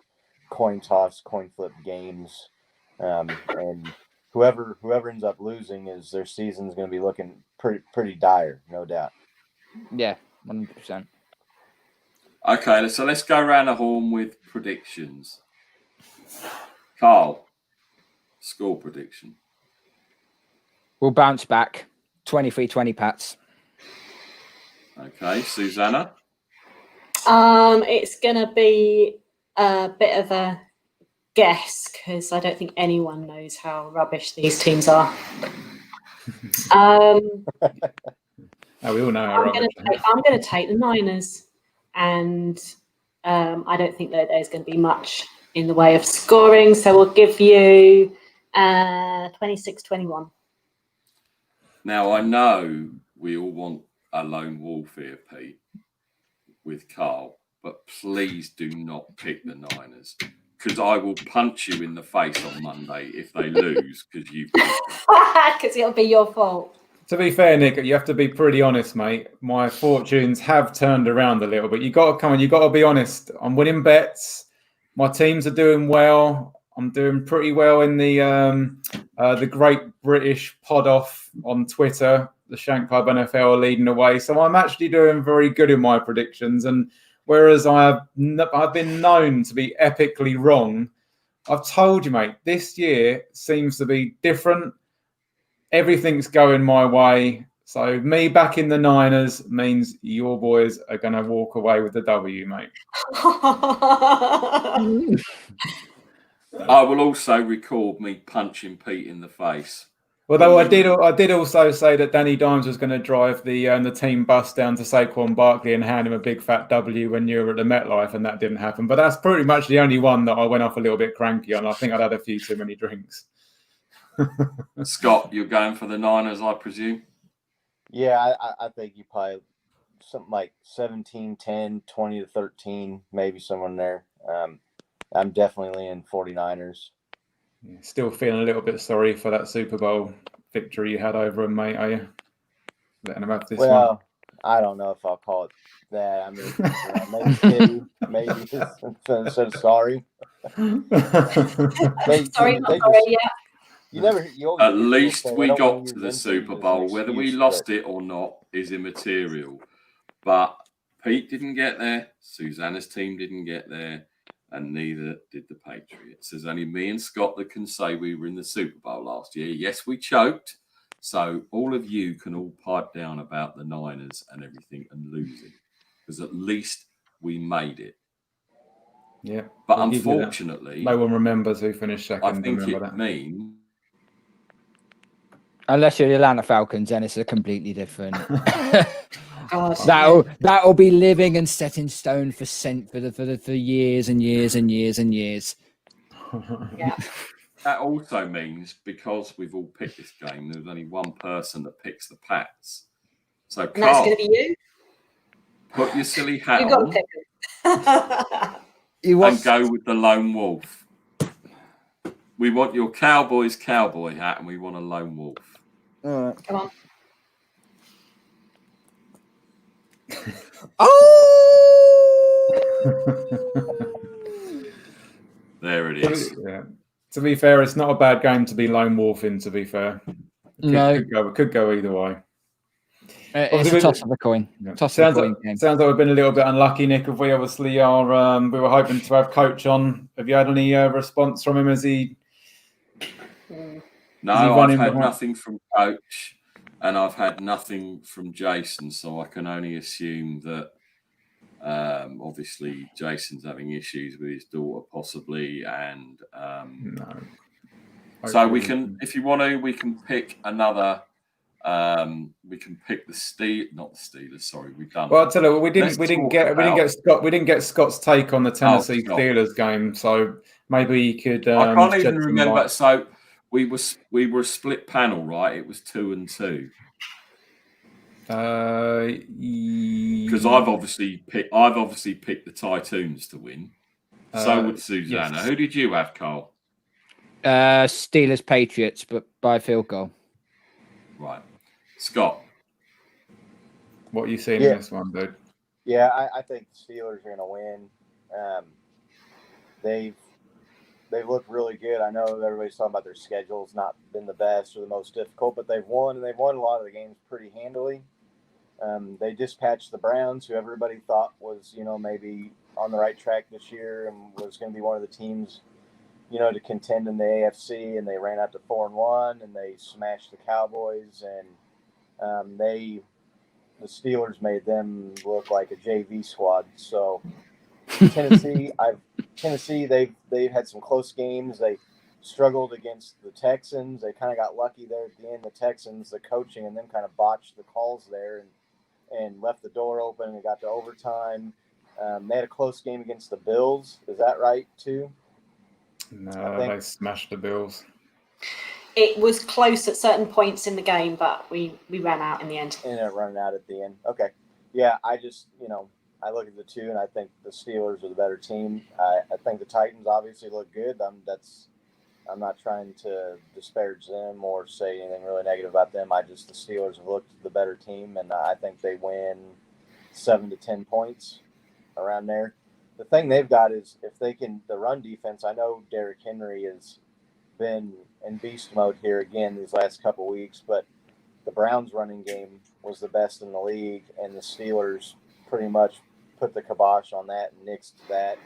coin toss, coin flip games, and whoever ends up losing is their season's going to be looking pretty dire, no doubt. Yeah, 100%. Okay, so let's go around the horn with predictions. Carl, score prediction. We'll bounce back. 23-20 Pats. Okay, Susanna. It's gonna be a bit of a guess because I don't think anyone knows how rubbish these teams are. We all know how rubbish. I'm going to take the Niners, and I don't think that there's going to be much in the way of scoring. So we'll give you 26-21. Now, I know we all want a lone wolf here, Pete, with Carl, but please do not pick the Niners because I will punch you in the face on Monday if they lose because you've picked them. Because it'll be your fault. To be fair, Nick, you have to be pretty honest, mate. My fortunes have turned around a little bit. You got to come on. You got to be honest. I'm winning bets. My teams are doing well. I'm doing pretty well in the Great British Pod Off on Twitter. The Shank Club NFL are leading the way, so I'm actually doing very good in my predictions. And whereas I've been known to be epically wrong, I've told you, mate, this year seems to be different. Everything's going my way. So me back in the Niners means your boys are going to walk away with the W, mate. I will also record me punching Pete in the face. Although I did also say that Danny Dimes was going to drive the team bus down to Saquon Barkley and hand him a big fat W when you were at the MetLife, and that didn't happen. But that's pretty much the only one that I went off a little bit cranky on. I think I'd had a few too many drinks. Scott, you're going for the Niners, I presume? Yeah, I think you probably something like 17-10, 20-13, maybe someone there. I'm definitely leaning 49ers. Still feeling a little bit sorry for that Super Bowl victory you had over them, mate, are you? Letting them have this one. I don't know if I'll call it that. I mean, maybe pity, maybe instead of sorry. Sorry, not sorry, yeah. At least we got to the Super Bowl. Whether we lost it or not is immaterial. But Pete didn't get there. Susanna's team didn't get there. And neither did the Patriots. There's only me and Scott that can say we were in the Super Bowl last year. Yes, we choked. So all of you can all pipe down about the Niners and everything and losing. Because at least we made it. Yeah. But unfortunately, no one remembers who finished second. I think it means... Unless you're the Atlanta Falcons, then it's a completely different... God. That'll be living and set in stone for years and years and years and years. Yeah. That also means because we've all picked this game, there's only one person that picks the Pats. So And that's going to be you. Put your silly hat You've on got to pick and go with the lone wolf. We want your Cowboys cowboy hat, and we want a lone wolf. All right. Come on. There it is. Yeah. To be fair, it's not a bad game to be lone wolf in, to be fair. Could go either way. It's a toss of the coin. Yeah. Toss Sounds of the coin. like we've been a little bit unlucky, Nick. If we obviously are, we were hoping to have Coach on. Have you had any response from him as he? No, I've had nothing from Coach, and I've had nothing from Jason. So I can only assume that obviously Jason's having issues with his daughter, possibly, and No. so we can, if you want to, we can pick another. We can pick not the Steelers. Sorry, we've done. Well, I'll tell you, we didn't get Scott's take on the Tennessee Steelers game, so maybe he could. I can't even remember. So we were a split panel, right? It was 2-2. Because I've obviously picked the Titans to win. So would Susanna. Yes. Who did you have, Carl? Steelers Patriots, but by field goal. Right, Scott. What are you seeing in this one, dude? Yeah, I think the Steelers are going to win. They've looked really good. I know everybody's talking about their schedule's not been the best or the most difficult, but they've won, and they've won a lot of the games pretty handily. They dispatched the Browns, who everybody thought was, maybe on the right track this year and was going to be one of the teams, to contend in the AFC, and they ran out to 4-1, and they smashed the Cowboys, and the Steelers made them look like a JV squad. So Tennessee, they've had some close games. They struggled against the Texans. They kind of got lucky there at the end. The Texans, the coaching, and them kind of botched the calls there and left the door open, and it got to overtime. They had a close game against the Bills. Is that right, too? No, they smashed the Bills. It was close at certain points in the game, but we ran out in the end. Ended up running out at the end. Okay. Yeah, I just, I look at the two, and I think the Steelers are the better team. I think the Titans obviously look good. I'm not trying to disparage them or say anything really negative about them. The Steelers have looked the better team, and I think they win 7 to 10 points around there. The thing they've got is if they can, the run defense, I know Derrick Henry has been in beast mode here again these last couple of weeks, but the Browns running game was the best in the league, and the Steelers pretty much put the kibosh on that and nixed that.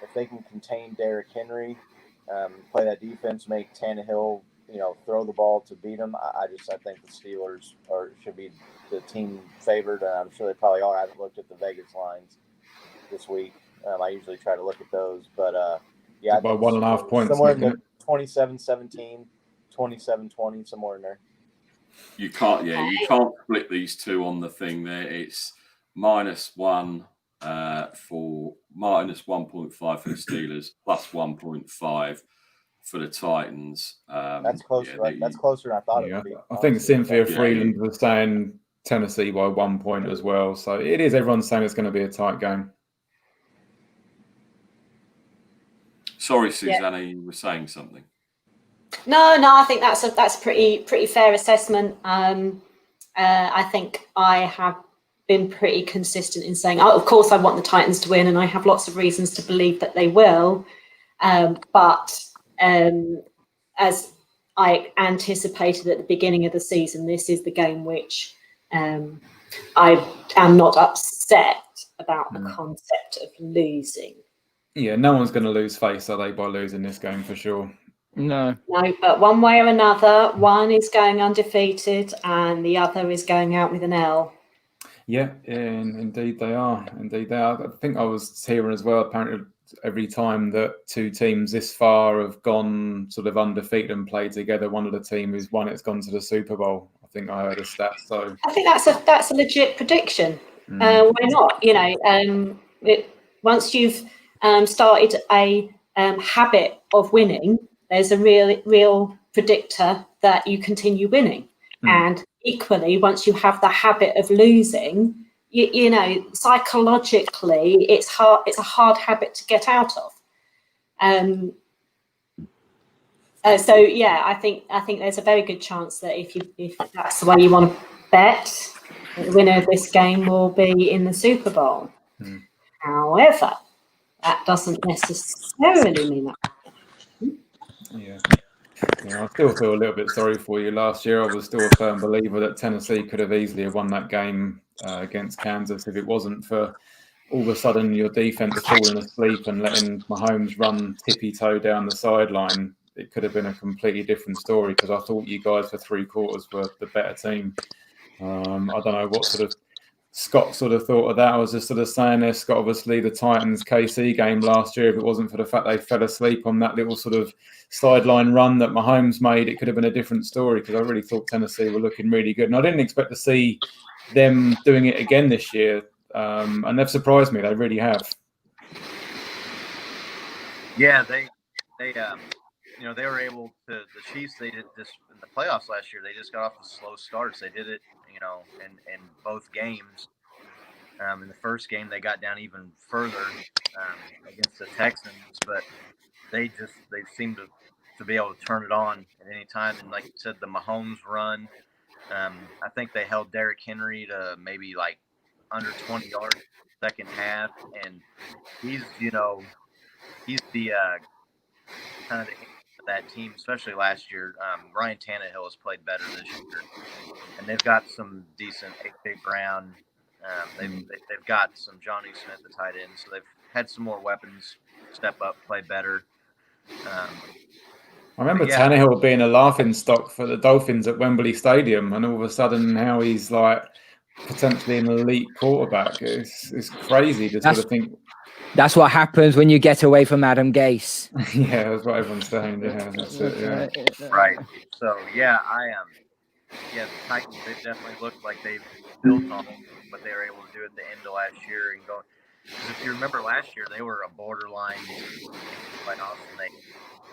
If they can contain Derrick Henry, play that defense, make Tannehill, throw the ball to beat them, I think the Steelers should be the team favored. I'm sure they probably are. I haven't looked at the Vegas lines this week. I usually try to look at those, but yeah, by 1.5 points, somewhere in the 27-17, 27-20, somewhere in there. You can't split these two on the thing there. It's -1 for -1.5 for the Steelers, +1.5 for the Titans. That's closer. Right? That's closer than I thought it would be. I think Cynthia Freeland was saying Tennessee by 1 point as well. So it is. Everyone's saying it's going to be a tight game. Sorry, Susanna, you were saying something. No, I think that's a pretty fair assessment. I think I have been pretty consistent in saying, of course, I want the Titans to win, and I have lots of reasons to believe that they will. But as I anticipated at the beginning of the season, this is the game which I am not upset about the concept of losing. Yeah, no one's going to lose face, are they, by losing this game for sure? No, but one way or another, one is going undefeated and the other is going out with an L. Yeah, indeed they are. Indeed they are. I think I was hearing as well, apparently every time that two teams this far have gone sort of undefeated and played together, one of the team who's won it's gone to the Super Bowl. I think I heard a stat. So I think that's a legit prediction. Why not? Once you've started a habit of winning, there's a real predictor that you continue winning. And equally, once you have the habit of losing, psychologically, it's hard. It's a hard habit to get out of. So yeah, I think there's a very good chance that if that's the way you want to bet, the winner of this game will be in the Super Bowl. However, that doesn't necessarily mean that. Yeah, I still feel a little bit sorry for you. Last year, I was still a firm believer that Tennessee could have easily won that game against Kansas if it wasn't for all of a sudden your defense falling asleep and letting Mahomes run tippy-toe down the sideline. It could have been a completely different story because I thought you guys for 3 quarters were the better team. I don't know what sort of Scott sort of thought of that. I was just sort of saying there, Scott, obviously the Titans KC game last year, if it wasn't for the fact they fell asleep on that little sort of sideline run that Mahomes made, it could have been a different story because I really thought Tennessee were looking really good. And I didn't expect to see them doing it again this year. And they've surprised me. They really have. Yeah, they were able to, the Chiefs, they did this in the playoffs last year. They just got off the slow starts. They did it, in both games. In the first game, they got down even further against the Texans, but they seemed to be able to turn it on at any time. And like you said, the Mahomes run, I think they held Derrick Henry to maybe like under 20 yards second half, and he's the kind of the of that team, especially last year. Ryan Tannehill has played better this year, and they've got some decent A.J. Brown. They've got some Johnny Smith at tight end, so they've had some more weapons step up, play better. I remember Tannehill being a laughing stock for the Dolphins at Wembley Stadium, and all of a sudden now he's like potentially an elite quarterback. It's crazy to sort of think. That's what happens when you get away from Adam Gase. Yeah, that's what everyone's saying. Yeah, that's it. Yeah. Right. So the Titans, they definitely looked like they've built on what they were able to do at the end of last year and go. Because if you remember last year, they were a borderline playoff, and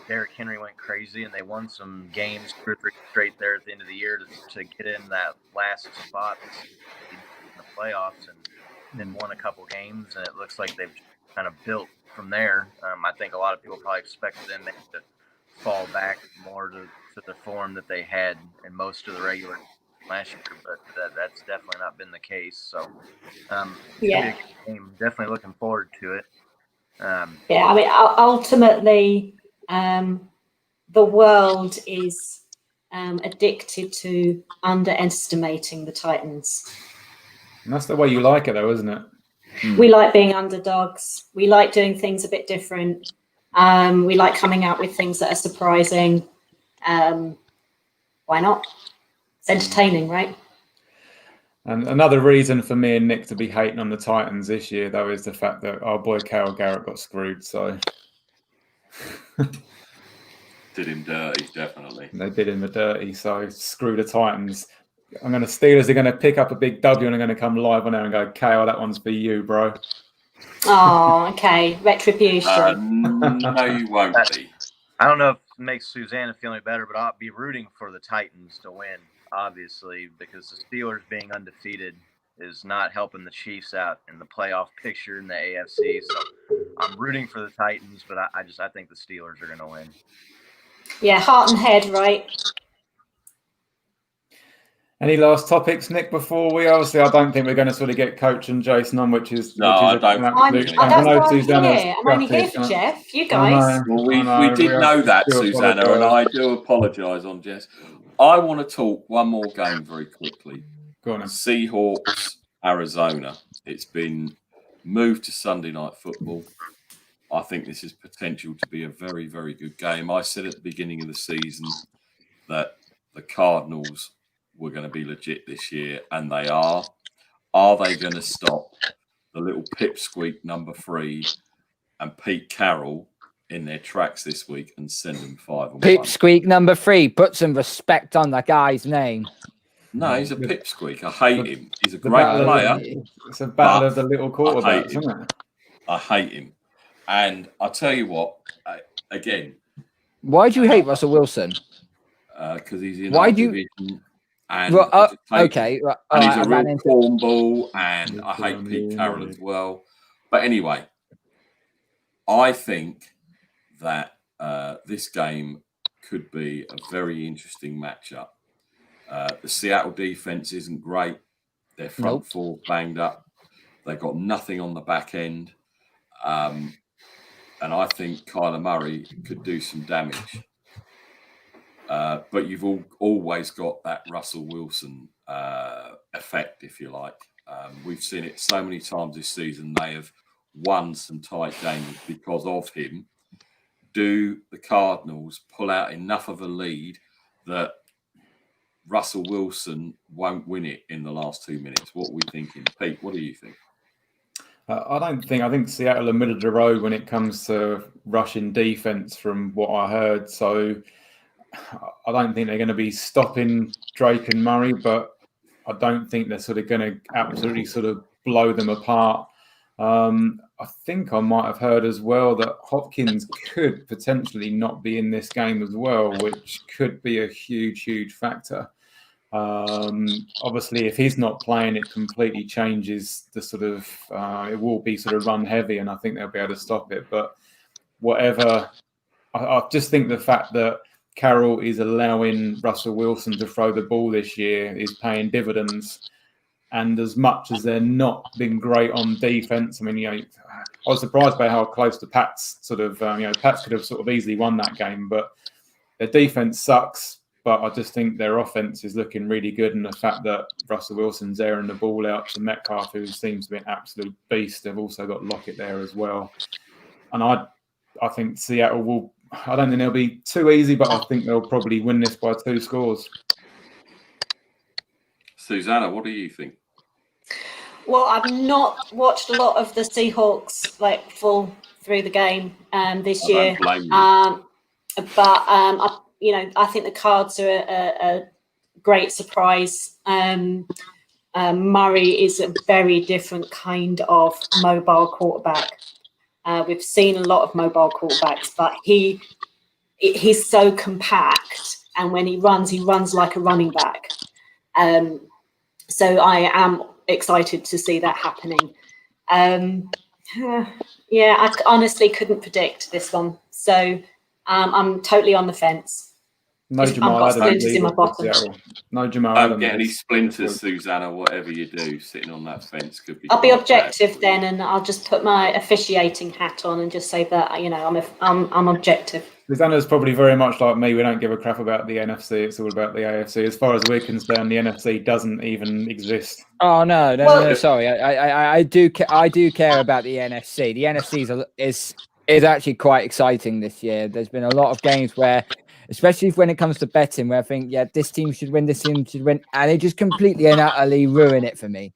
Derrick Henry went crazy, and they won some games 2 or 3 straight there at the end of the year to get in that last spot in the playoffs, and then won a couple games, and it looks like they've kind of built from there. I think a lot of people probably expected them to fall back more to the form that they had in most of the regular last year, but that's definitely not been the case. So, Yeah, game. Definitely looking forward to it. I mean, ultimately, the world is addicted to underestimating the Titans. And that's the way you like it, though, isn't it? We like being underdogs. We like doing things a bit different. We like coming out with things that are surprising. Why not? It's entertaining, right? And another reason for me and Nick to be hating on the Titans this year, though, is the fact that our boy Cale Garrett got screwed. So Did him dirty, definitely. they did him the dirty. So screw the Titans. Steelers are going to pick up a big W, and I'm going to come live on there and go, Cale, that one's for you, bro. Oh, okay. Retribution. No, you won't be. I don't know if it makes Susanna feel any better, but I'll be rooting for the Titans to win, obviously, because the Steelers being undefeated is not helping the Chiefs out in the playoff picture in the AFC. So I'm rooting for the Titans, but I think the Steelers are going to win. Yeah, heart and head, right? Any last topics, Nick, before we obviously, I don't think we're going to sort of get Coach and Jason on, which is I don't. That's why I'm here. I'm only here for Jeff. You guys. Well, we did know that, Susanna, and I do apologise on Jess. I want to talk one more game very quickly. Go on. Seahawks, Arizona. It's been moved to Sunday Night Football. I think this is potential to be a very, very good game. I said at the beginning of the season that the Cardinals were going to be legit this year, and they are. Are they going to stop the little pipsqueak number 3 and Pete Carroll in their tracks this week and send them 5-1? Pipsqueak number 3. Put some respect on that guy's name. No, he's a pipsqueak. I hate him. He's a great player. It's a battle of the little quarterbacks, isn't it? I hate him. And I'll tell you what, again. Why do you hate Russell Wilson? Because he's in our division. And okay. And he's a real cornball, and I hate Pete Carroll as well. But anyway, I think that this game could be a very interesting matchup. The Seattle defense isn't great. Their front four banged up. They've got nothing on the back end. And I think Kyler Murray could do some damage. But you've always got that Russell Wilson effect, if you like. We've seen it so many times this season. They have won some tight games because of him. Do the Cardinals pull out enough of a lead that Russell Wilson won't win it in the last 2 minutes? What are we thinking? Pete, what do you think? I think Seattle are middle of the road when it comes to rushing defense from what I heard. So I don't think they're going to be stopping Drake and Murray, but I don't think they're sort of going to absolutely sort of blow them apart. I think I might have heard as well that Hopkins could potentially not be in this game as well, which could be a huge, huge factor. Obviously, if he's not playing, it completely changes the sort of, it will be sort of run heavy, and I think they'll be able to stop it. But whatever, I just think the fact that Carroll is allowing Russell Wilson to throw the ball this year is paying dividends. And as much as they're not been great on defense, I mean, I was surprised by how close to Pats sort of, Pats could have sort of easily won that game, but their defense sucks. But I just think their offense is looking really good, and the fact that Russell Wilson's airing the ball out to Metcalf, who seems to be an absolute beast. They've also got Lockett there as well, and I think Seattle will. I don't think they'll be too easy, but I think they'll probably win this by 2 scores. Susanna, what do you think? Well, I've not watched a lot of the Seahawks like full through the game this year, but I think the Cards are a great surprise. Murray is a very different kind of mobile quarterback. We've seen a lot of mobile quarterbacks, but he's so compact, and when he runs like a running back. So I am excited to see that happening. I honestly couldn't predict this one, so I'm totally on the fence. No Jamal I've got Adams. splinters in my bottom. No Jamal Don't Adams. get any splinters, Susanna. Whatever you do, sitting on that fence could be. I'll be quite objective bad. then, and I'll just put my officiating hat on and just say that I'm objective. Susanna's probably very much like me. We don't give a crap about the NFC. It's all about the AFC. As far as we're concerned, the NFC doesn't even exist. Oh no! Well- Sorry, I do care about the NFC. The NFC is actually quite exciting this year. There's been a lot of games where, especially when it comes to betting, where I think, this team should win, this team should win, and they just completely and utterly ruin it for me.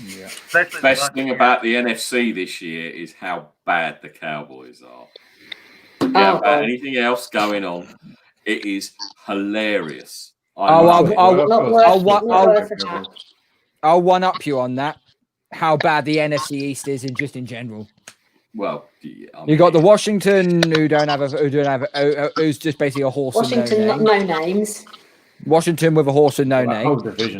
Yeah. Especially Best thing about the NFC this year is how bad the Cowboys are. Forget about anything else going on. It is hilarious. I'll I'll one up you on that. How bad the NFC East is, in general. Well, yeah, You got the Washington, who's just basically a horse. Washington, and no names. Washington with a horse and no That name. whole division.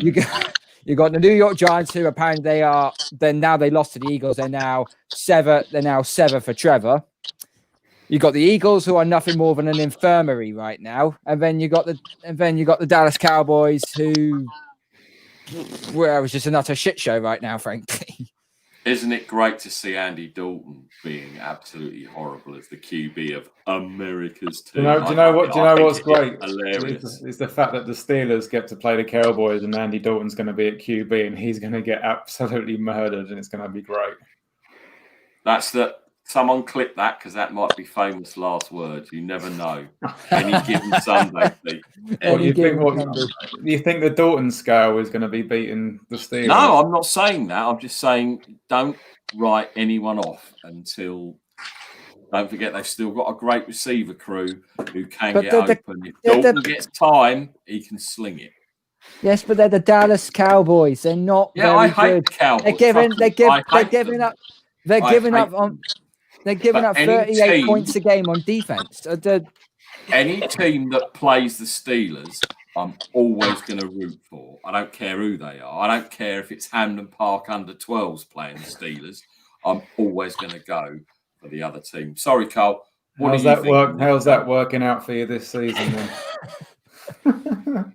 You got the New York Giants, who apparently they lost to the Eagles. They're now sever for Trevor. You got the Eagles, who are nothing more than an infirmary right now, and then you got the Dallas Cowboys, who it's just an utter shit show right now, frankly. Isn't it great to see Andy Dalton being absolutely horrible as the QB of America's team? Do you know what's great? Hilarious. Is the fact that the Steelers get to play the Cowboys and Andy Dalton's going to be at QB and he's going to get absolutely murdered and it's going to be great. Someone clip that, because that might be famous last words. You never know. Any given Sunday, Pete. You think the Dalton scale is going to be beating the Steelers? No, I'm not saying that. I'm just saying don't write anyone off until. Don't forget they've still got a great receiver crew who can get open. If Dalton gets time, he can sling it. Yes, but they're the Dallas Cowboys. They're not. Yeah, I hate good. the Cowboys. They're giving up 38 points a game on defense. Any team that plays the Steelers, I'm always going to root for. I don't care who they are. I don't care if it's Hamden Park under 12s playing the Steelers. I'm always going to go for the other team. Sorry, Carl. How's that working out for you this season then?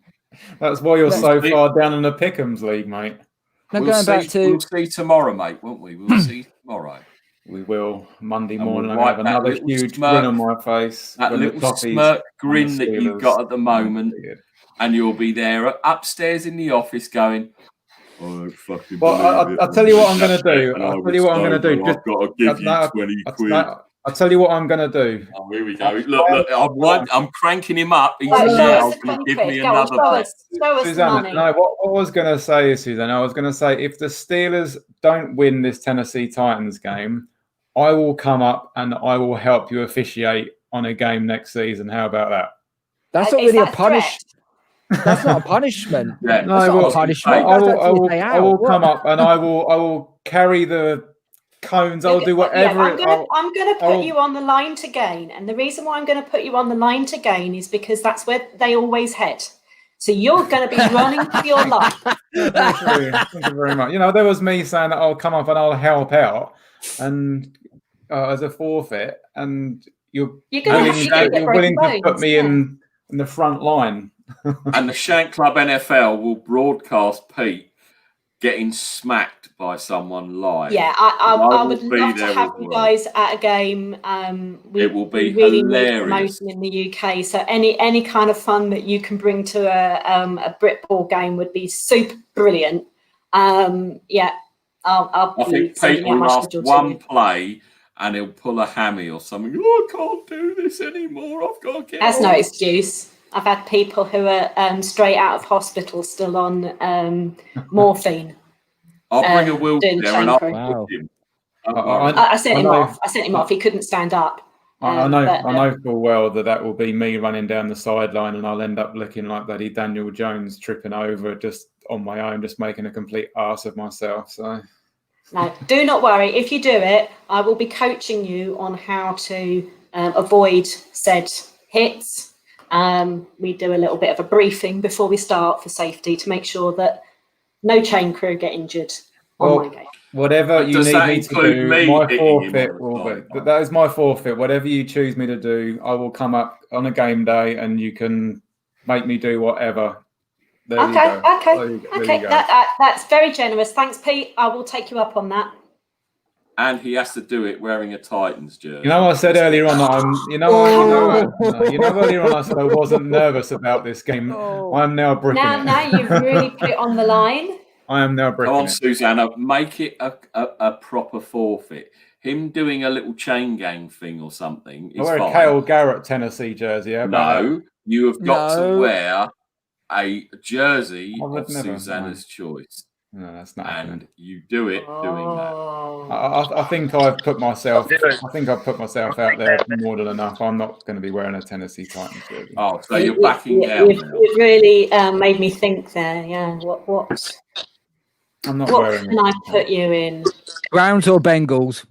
That's why you're so far down in the Pick'ems League, mate. We'll see tomorrow, mate, won't we? We'll see tomorrow. We will. Monday morning, we'll I have another huge grin on my face. That little smirk grin that you've got at the moment. And you'll be there upstairs in the office going, oh, fucking I'll tell you what I'm going to do. I'll tell you what I'm going to do. I've got to give you 20 quid. I'll tell you what I'm going to do. Oh, here we go. Look, I'm cranking him up. He's now going to give me another bet. Susanna, no, what I was going to say is, Susanna, I was going to say, if the Steelers don't win this Tennessee Titans game, I will come up and I will help you officiate on a game next season. How about that? That's not really a punishment. That's not a punishment. Yeah, no, that's not a punishment. I will come up and I will carry the cones. I'll do whatever. I'm going to put you on the line to gain, and the reason why I'm going to put you on the line to gain is because that's where they always head. So you're going to be running for your life. Thank you very much. There was me saying that I'll come up and I'll help out, and as a forfeit, and you're willing to put me in the front line. And the Shank Club NFL will broadcast Pete getting smacked by someone live. Yeah, I would will be love to there have as you well. guys at a game. It will be we really need hilarious. promotion in the UK. So any kind of fun that you can bring to a Britball game would be super brilliant. Yeah, I'll I be think Pete sending out will my last schedule to one you. play and he'll pull a hammy or something. Oh, I can't do this anymore. I've got to get That's on. no excuse. I've had people who are straight out of hospital still on morphine. I'll bring a doing wheelchair and I'll chain Wow. push him. Don't worry. I sent I him know- off. I sent him off. He couldn't stand up. I but, know full well that will be me running down the sideline, and I'll end up looking like bloody Daniel Jones tripping over just on my own, just making a complete arse of myself. So No, do not worry. If you do it, I will be coaching you on how to avoid said hits. We do a little bit of a briefing before we start for safety to make sure that no chain crew get injured on Well, my game. whatever you Does need that me to include do, me my hitting him forfeit on the will be. sideline? That is my forfeit. Whatever you choose me to do, I will come up on a game day, and you can make me do whatever. There you go. Okay. That's very generous. Thanks, Pete. I will take you up on that. And he has to do it wearing a Titans jersey. You know, I said earlier on that earlier on I said I wasn't nervous about this game. I'm now bricking it. Now you've really put it on the line. I am now bricking Come on, it. Susanna, make it a proper forfeit. Him doing a little chain gang thing or something I is wear a fine. Cale Garrett Tennessee jersey. How about No, you have got to No. wear a jersey I would of never, Susanna's choice. No, that's not happening. And you do it doing that. I think I've put myself. Do it. I think I've put myself out there more than enough. I'm not going to be wearing a Tennessee Titans jersey. Oh, so you're backing down now. You've really made me think there. Yeah. What I'm not What wearing can I put you in? Browns or Bengals?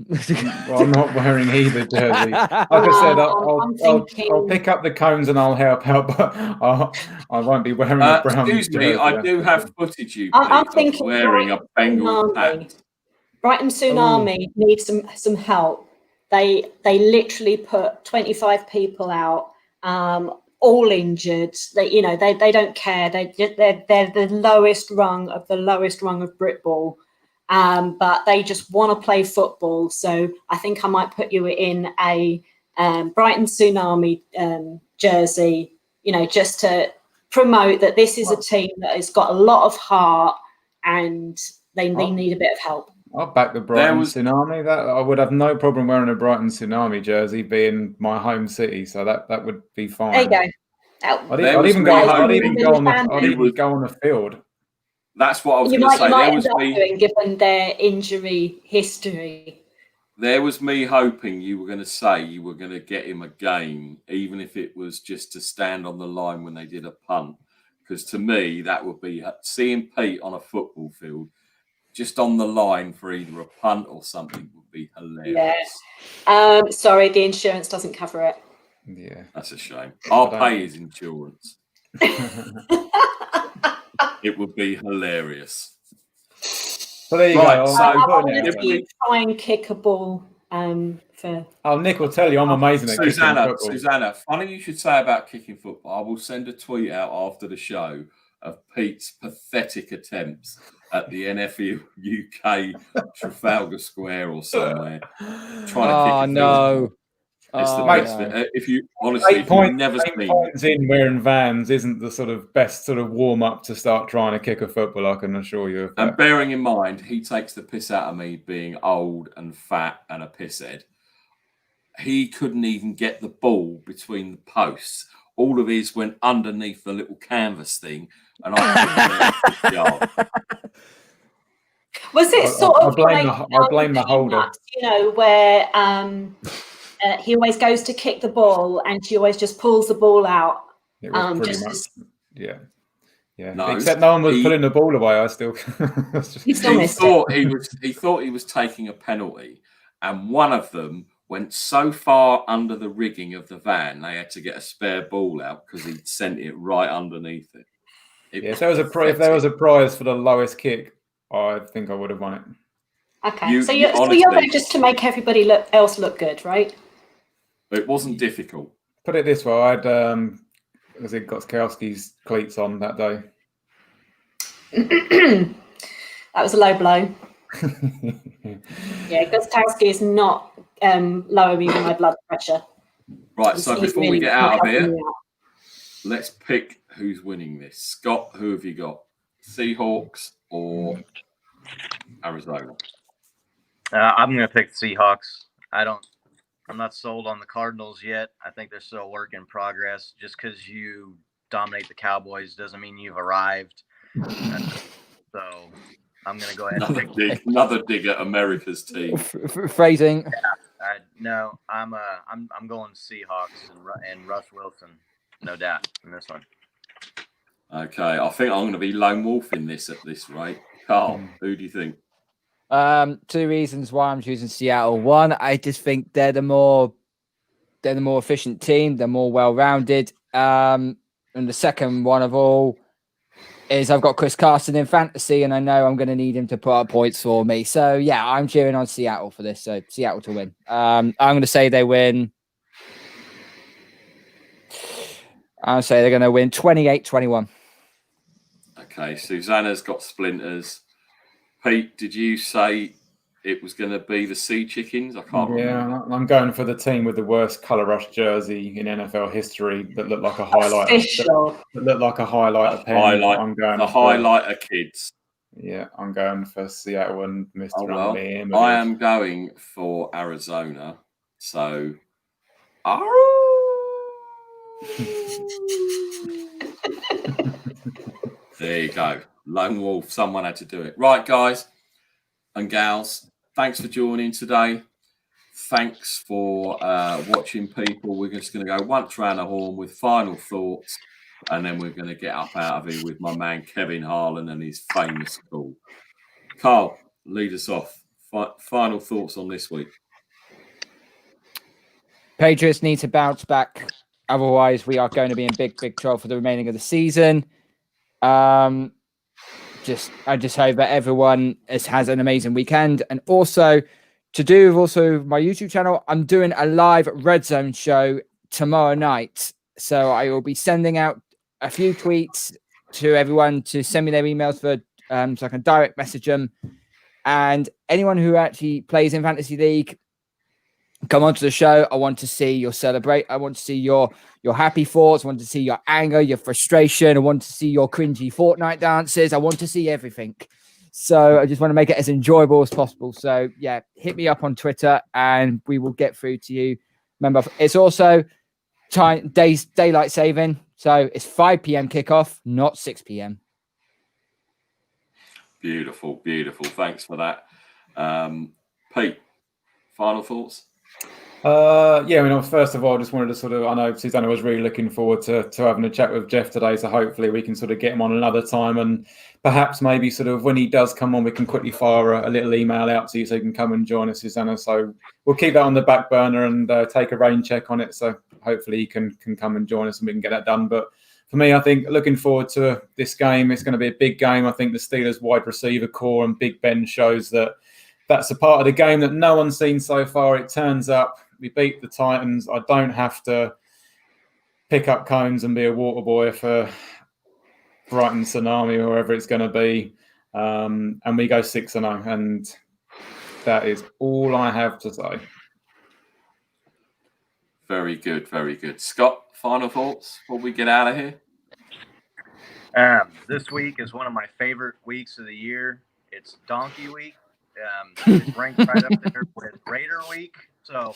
Well, I'm not wearing either jersey. Like I said, I'll pick up the cones and I'll help out, but I won't be wearing a brown Excuse me, jersey. I do have footage, you I'm Pete, of thinking wearing a Bengal Tsunami. hat. Brighton Tsunami needs some help. They literally put 25 people out, all injured. They don't care. They're the lowest rung of Britball. But they just want to play football. So I think I might put you in a Brighton Tsunami jersey, just to promote that this is a team that has got a lot of heart and they need a bit of help. I'll back the Brighton Tsunami. That I would have no problem wearing a Brighton Tsunami jersey, being my home city. So that would be fine. There you go. I'd even go on the field. That's what I was You going to say. might end up doing, given their injury history. There was me hoping you were going to say you were going to get him a game, even if it was just to stand on the line when they did a punt. Because to me, that would be seeing Pete on a football field, just on the line for either a punt or something, would be hilarious. Yeah. Sorry, the insurance doesn't cover it. Yeah, that's a shame. I'll pay his insurance. It would be hilarious. So there you Right, go. so I want to see you try and kick a ball for. Oh, Nick will tell you I'm amazing at kicking football. Susanna, funny you should say about kicking football. I will send a tweet out after the show of Pete's pathetic attempts at the NFL UK Trafalgar Square or somewhere trying to kick a no. It's the best. If you honestly, if you've never seen points in wearing Vans isn't the sort of best sort of warm up to start trying to kick a football. I can assure you. And bearing in mind, he takes the piss out of me being old and fat and a pisshead. He couldn't even get the ball between the posts. All of his went underneath the little canvas thing, and I couldn't. Was it sort of I blame the holder. Where he always goes to kick the ball and she always just pulls the ball out. It was pretty much, yeah. No, except no one was pulling the ball away. I still. He thought he was taking a penalty, and one of them went so far under the rigging of the van they had to get a spare ball out because he'd sent it right underneath it. If there was a prize for the lowest kick, I think I would have won it. Okay, so you're there just to make everybody else look good, right? It wasn't difficult. Put it this way, I had Gostkowski's cleats on that day. That was a low blow. Yeah, Gostkowski is not lowering my blood pressure. Right, so He's before we really get out of helping here, me out. let's pick who's winning this. Scott, who have you got? Seahawks or Arizona? I'm going to pick the Seahawks. I'm not sold on the Cardinals yet. I think they're still a work in progress. Just because you dominate the Cowboys doesn't mean you've arrived. So I'm going to go ahead and pick Another dig at America's team. Phrasing. No, I'm going Seahawks and Russ Wilson, no doubt, in this one. Okay, I think I'm going to be lone wolf in this at this rate. Carl, who do you think? 2 reasons why I'm choosing Seattle. One, I just think they're the more efficient team. They're more well-rounded. And the second one of all is I've got Chris Carson in fantasy, and I know I'm going to need him to put up points for me. So yeah, I'm cheering on Seattle for this. So Seattle to win. I'm going to say they win. I'll say they're going to win 28-21. Okay, Susanna's got splinters. Pete, did you say it was going to be the Sea Chickens? I can't remember. Yeah, I'm going for the team with the worst colour rush jersey in NFL history that looked like a highlight. Official. That looked like a highlighter pen. I'm going the for, highlighter kids. Yeah, I'm going for Seattle and Mr. Oh, well, Unlimited. I am going for Arizona. So, there you go. Lone wolf. Someone had to do it. Right, guys and gals, thanks for joining today. Thanks for watching, people. We're just going to go once round the horn with final thoughts, and then we're going to get up out of here with my man Kevin Harlan and his famous call. Carl, lead us off. Final thoughts on this week. Patriots need to bounce back. Otherwise, we are going to be in big trouble for the remaining of the season. I just hope that everyone has an amazing weekend. And also, to do with also my YouTube channel, I'm doing a live Red Zone show tomorrow night. So I will be sending out a few tweets to everyone to send me their emails for so I can direct message them. And anyone who actually plays in Fantasy League, come onto the show. I want to see your celebrate. I want to see your happy thoughts. I want to see your anger, your frustration. I want to see your cringy Fortnite dances. I want to see everything. So I just want to make it as enjoyable as possible. So yeah, hit me up on Twitter and we will get through to you. Remember, it's also daylight saving. So it's 5 p.m. kickoff, not 6 p.m. Beautiful, beautiful. Thanks for that. Pete, final thoughts? First of all, I just wanted to I know Susanna was really looking forward to having a chat with Jeff today. So hopefully we can sort of get him on another time, and perhaps maybe sort of when he does come on, we can quickly fire a little email out to you so you can come and join us, Susanna. So we'll keep that on the back burner and take a rain check on it. So hopefully he can come and join us and we can get that done. But for me, I think looking forward to this game. It's going to be a big game. I think the Steelers wide receiver core and Big Ben shows that's a part of the game that no one's seen so far. It turns up. We beat the Titans. I don't have to pick up cones and be a water boy for Brighton Tsunami or wherever it's going to be. And we go 6-0. And that is all I have to say. Very good, very good. Scott, final thoughts before we get out of here? This week is one of my favorite weeks of the year. It's Donkey Week. It's ranked right up there with Raider Week. So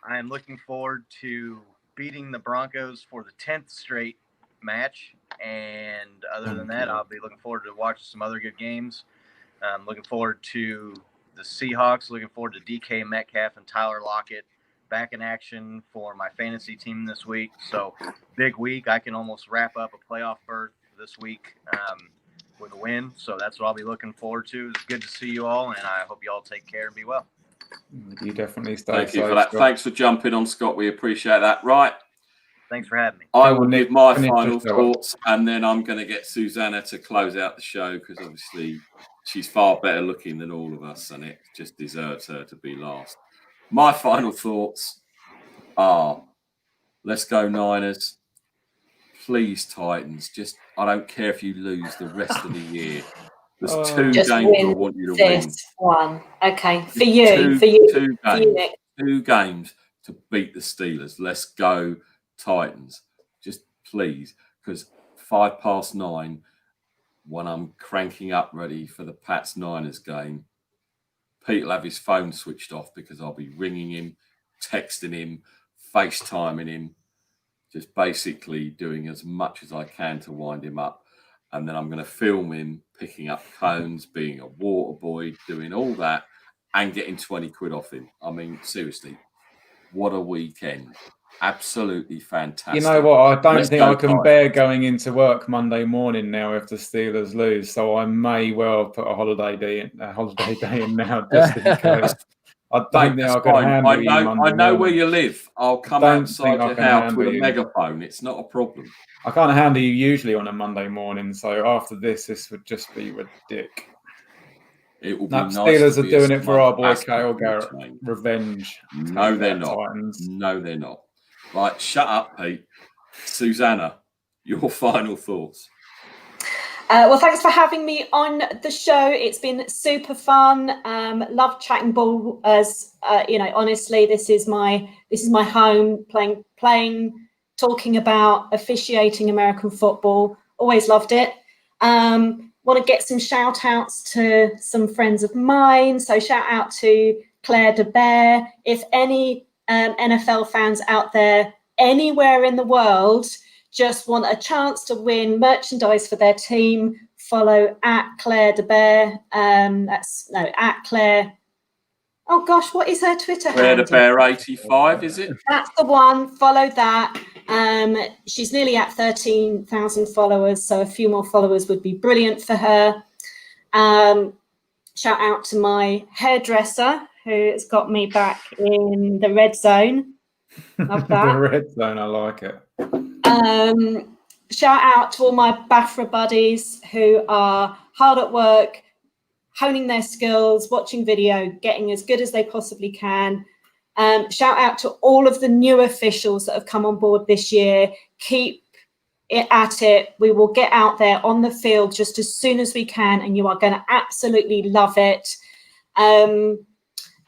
I am looking forward to beating the Broncos for the 10th straight match. And other than that, I'll be looking forward to watching some other good games. Looking forward to the Seahawks. Looking forward to DK Metcalf and Tyler Lockett back in action for my fantasy team this week. So big week. I can almost wrap up a playoff berth this week with a win. So that's what I'll be looking forward to. It's good to see you all, and I hope you all take care and be well. You definitely stay Thank you safe, for that. Scott. Thanks for jumping on, Scott. We appreciate that. Right. Thanks for having me. I will give my Finish final the show. thoughts, and then I'm going to get Susanna to close out the show because obviously she's far better looking than all of us, and it just deserves her to be last. My final thoughts are: let's go Niners. Please, Titans. I don't care if you lose the rest of the year. There's two Just games I win want you to win. this one. Okay, for you, for you, Nick. Two games to beat the Steelers. Let's go, Titans. Just please, because 9:05, when I'm cranking up ready for the Pats-Niners game, Pete will have his phone switched off because I'll be ringing him, texting him, FaceTiming him, just basically doing as much as I can to wind him up. And then I'm going to film him picking up cones, being a water boy, doing all that, and getting 20 quid off him. I mean, seriously, what a weekend. Absolutely fantastic. You know what? I don't Let's think go, I can Titans. bear going into work Monday morning now if the Steelers lose. So I may well put a holiday day in now just in case. I don't think I can handle you Monday I know where morning. you live. I'll come Don't outside think I your can house handle with a you. megaphone. It's not a problem. I can't handle you usually on a Monday morning. So after this would just be ridiculous. It will be No, nice. Steelers to are be doing a it for our boy smug Kyle bastard Garrett. for a change. Revenge. No, Take they're that, not. Titans. No, they're not. Right, shut up, Pete. Susanna, your final thoughts. Well, thanks for having me on the show. It's been super fun. Love chatting ball. As you know, honestly, this is my home. Playing, talking about officiating American football. Always loved it. Want to get some shout outs to some friends of mine. So shout out to Claire de Bear. If any NFL fans out there anywhere in the world just want a chance to win merchandise for their team, follow at Claire de Bear. At Claire. Oh gosh, what is her Twitter handle? Claire de Bear 85, is it? That's the one. Follow that. She's nearly at 13,000 followers, so a few more followers would be brilliant for her. Shout out to my hairdresser who has got me back in the red zone. Love that. The red zone, I like it. Shout out to all my BAFRA buddies who are hard at work, honing their skills, watching video, getting as good as they possibly can. Shout out to all of the new officials that have come on board this year. Keep it at it. We will get out there on the field just as soon as we can, and you are going to absolutely love it.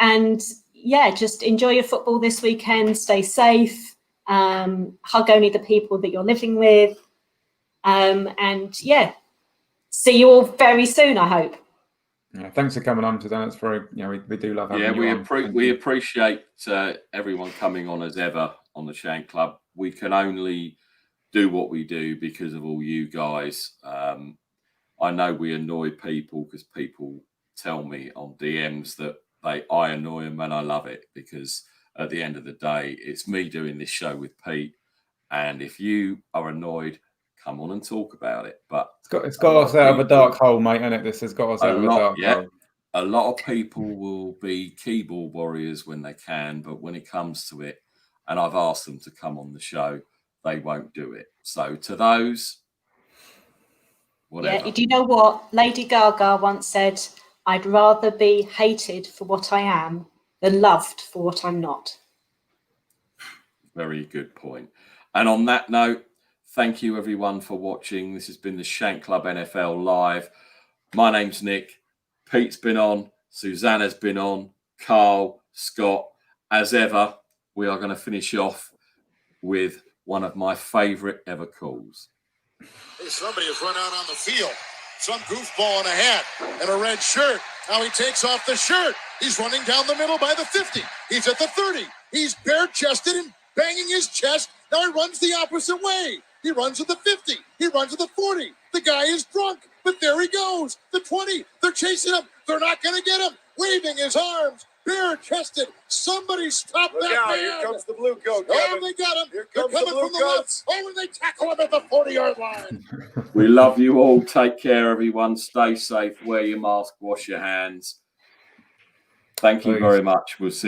And yeah, just enjoy your football this weekend. Stay safe. Hug only the people that you're living with. And yeah, see you all very soon, I hope. Yeah, thanks for coming on today. It's very, we do love having you on. We appreciate everyone coming on as ever on the Shank Club. We can only do what we do because of all you guys. I know we annoy people because people tell me on DMs that I annoy them, and I love it because at the end of the day, it's me doing this show with Pete. And if you are annoyed, come on and talk about it. But it's got us out of a dark hole, mate, hasn't it? This has got us out of a dark hole. A lot of people will be keyboard warriors when they can, but when it comes to it, and I've asked them to come on the show, they won't do it. So to those, whatever. Yeah, do you know what? Lady Gaga once said, I'd rather be hated for what I am than loved for what I'm not. Very good point. And on that note, thank you everyone for watching. This has been the Shank Club NFL Live. My name's Nick. Pete's been on. Susanna's been on. Carl, Scott. As ever, we are going to finish off with one of my favourite ever calls. Hey, somebody has run out on the field. Some goofball in a hat and a red shirt. Now he takes off the shirt. He's running down the middle by the 50. He's at the 30. He's bare-chested and banging his chest. Now he runs the opposite way. He runs to the 50. He runs to the 40. The guy is drunk, but there he goes. The 20. They're chasing him. They're not going to get him. Waving his arms. Bare-chested. Somebody stop that man. Here comes the blue coat. Oh, they got him. Here They're comes the coming blue from the left. coats. Oh, and they tackle him at the 40-yard line. We love you all. Take care, everyone. Stay safe. Wear your mask. Wash your hands. Thank you very much. We'll see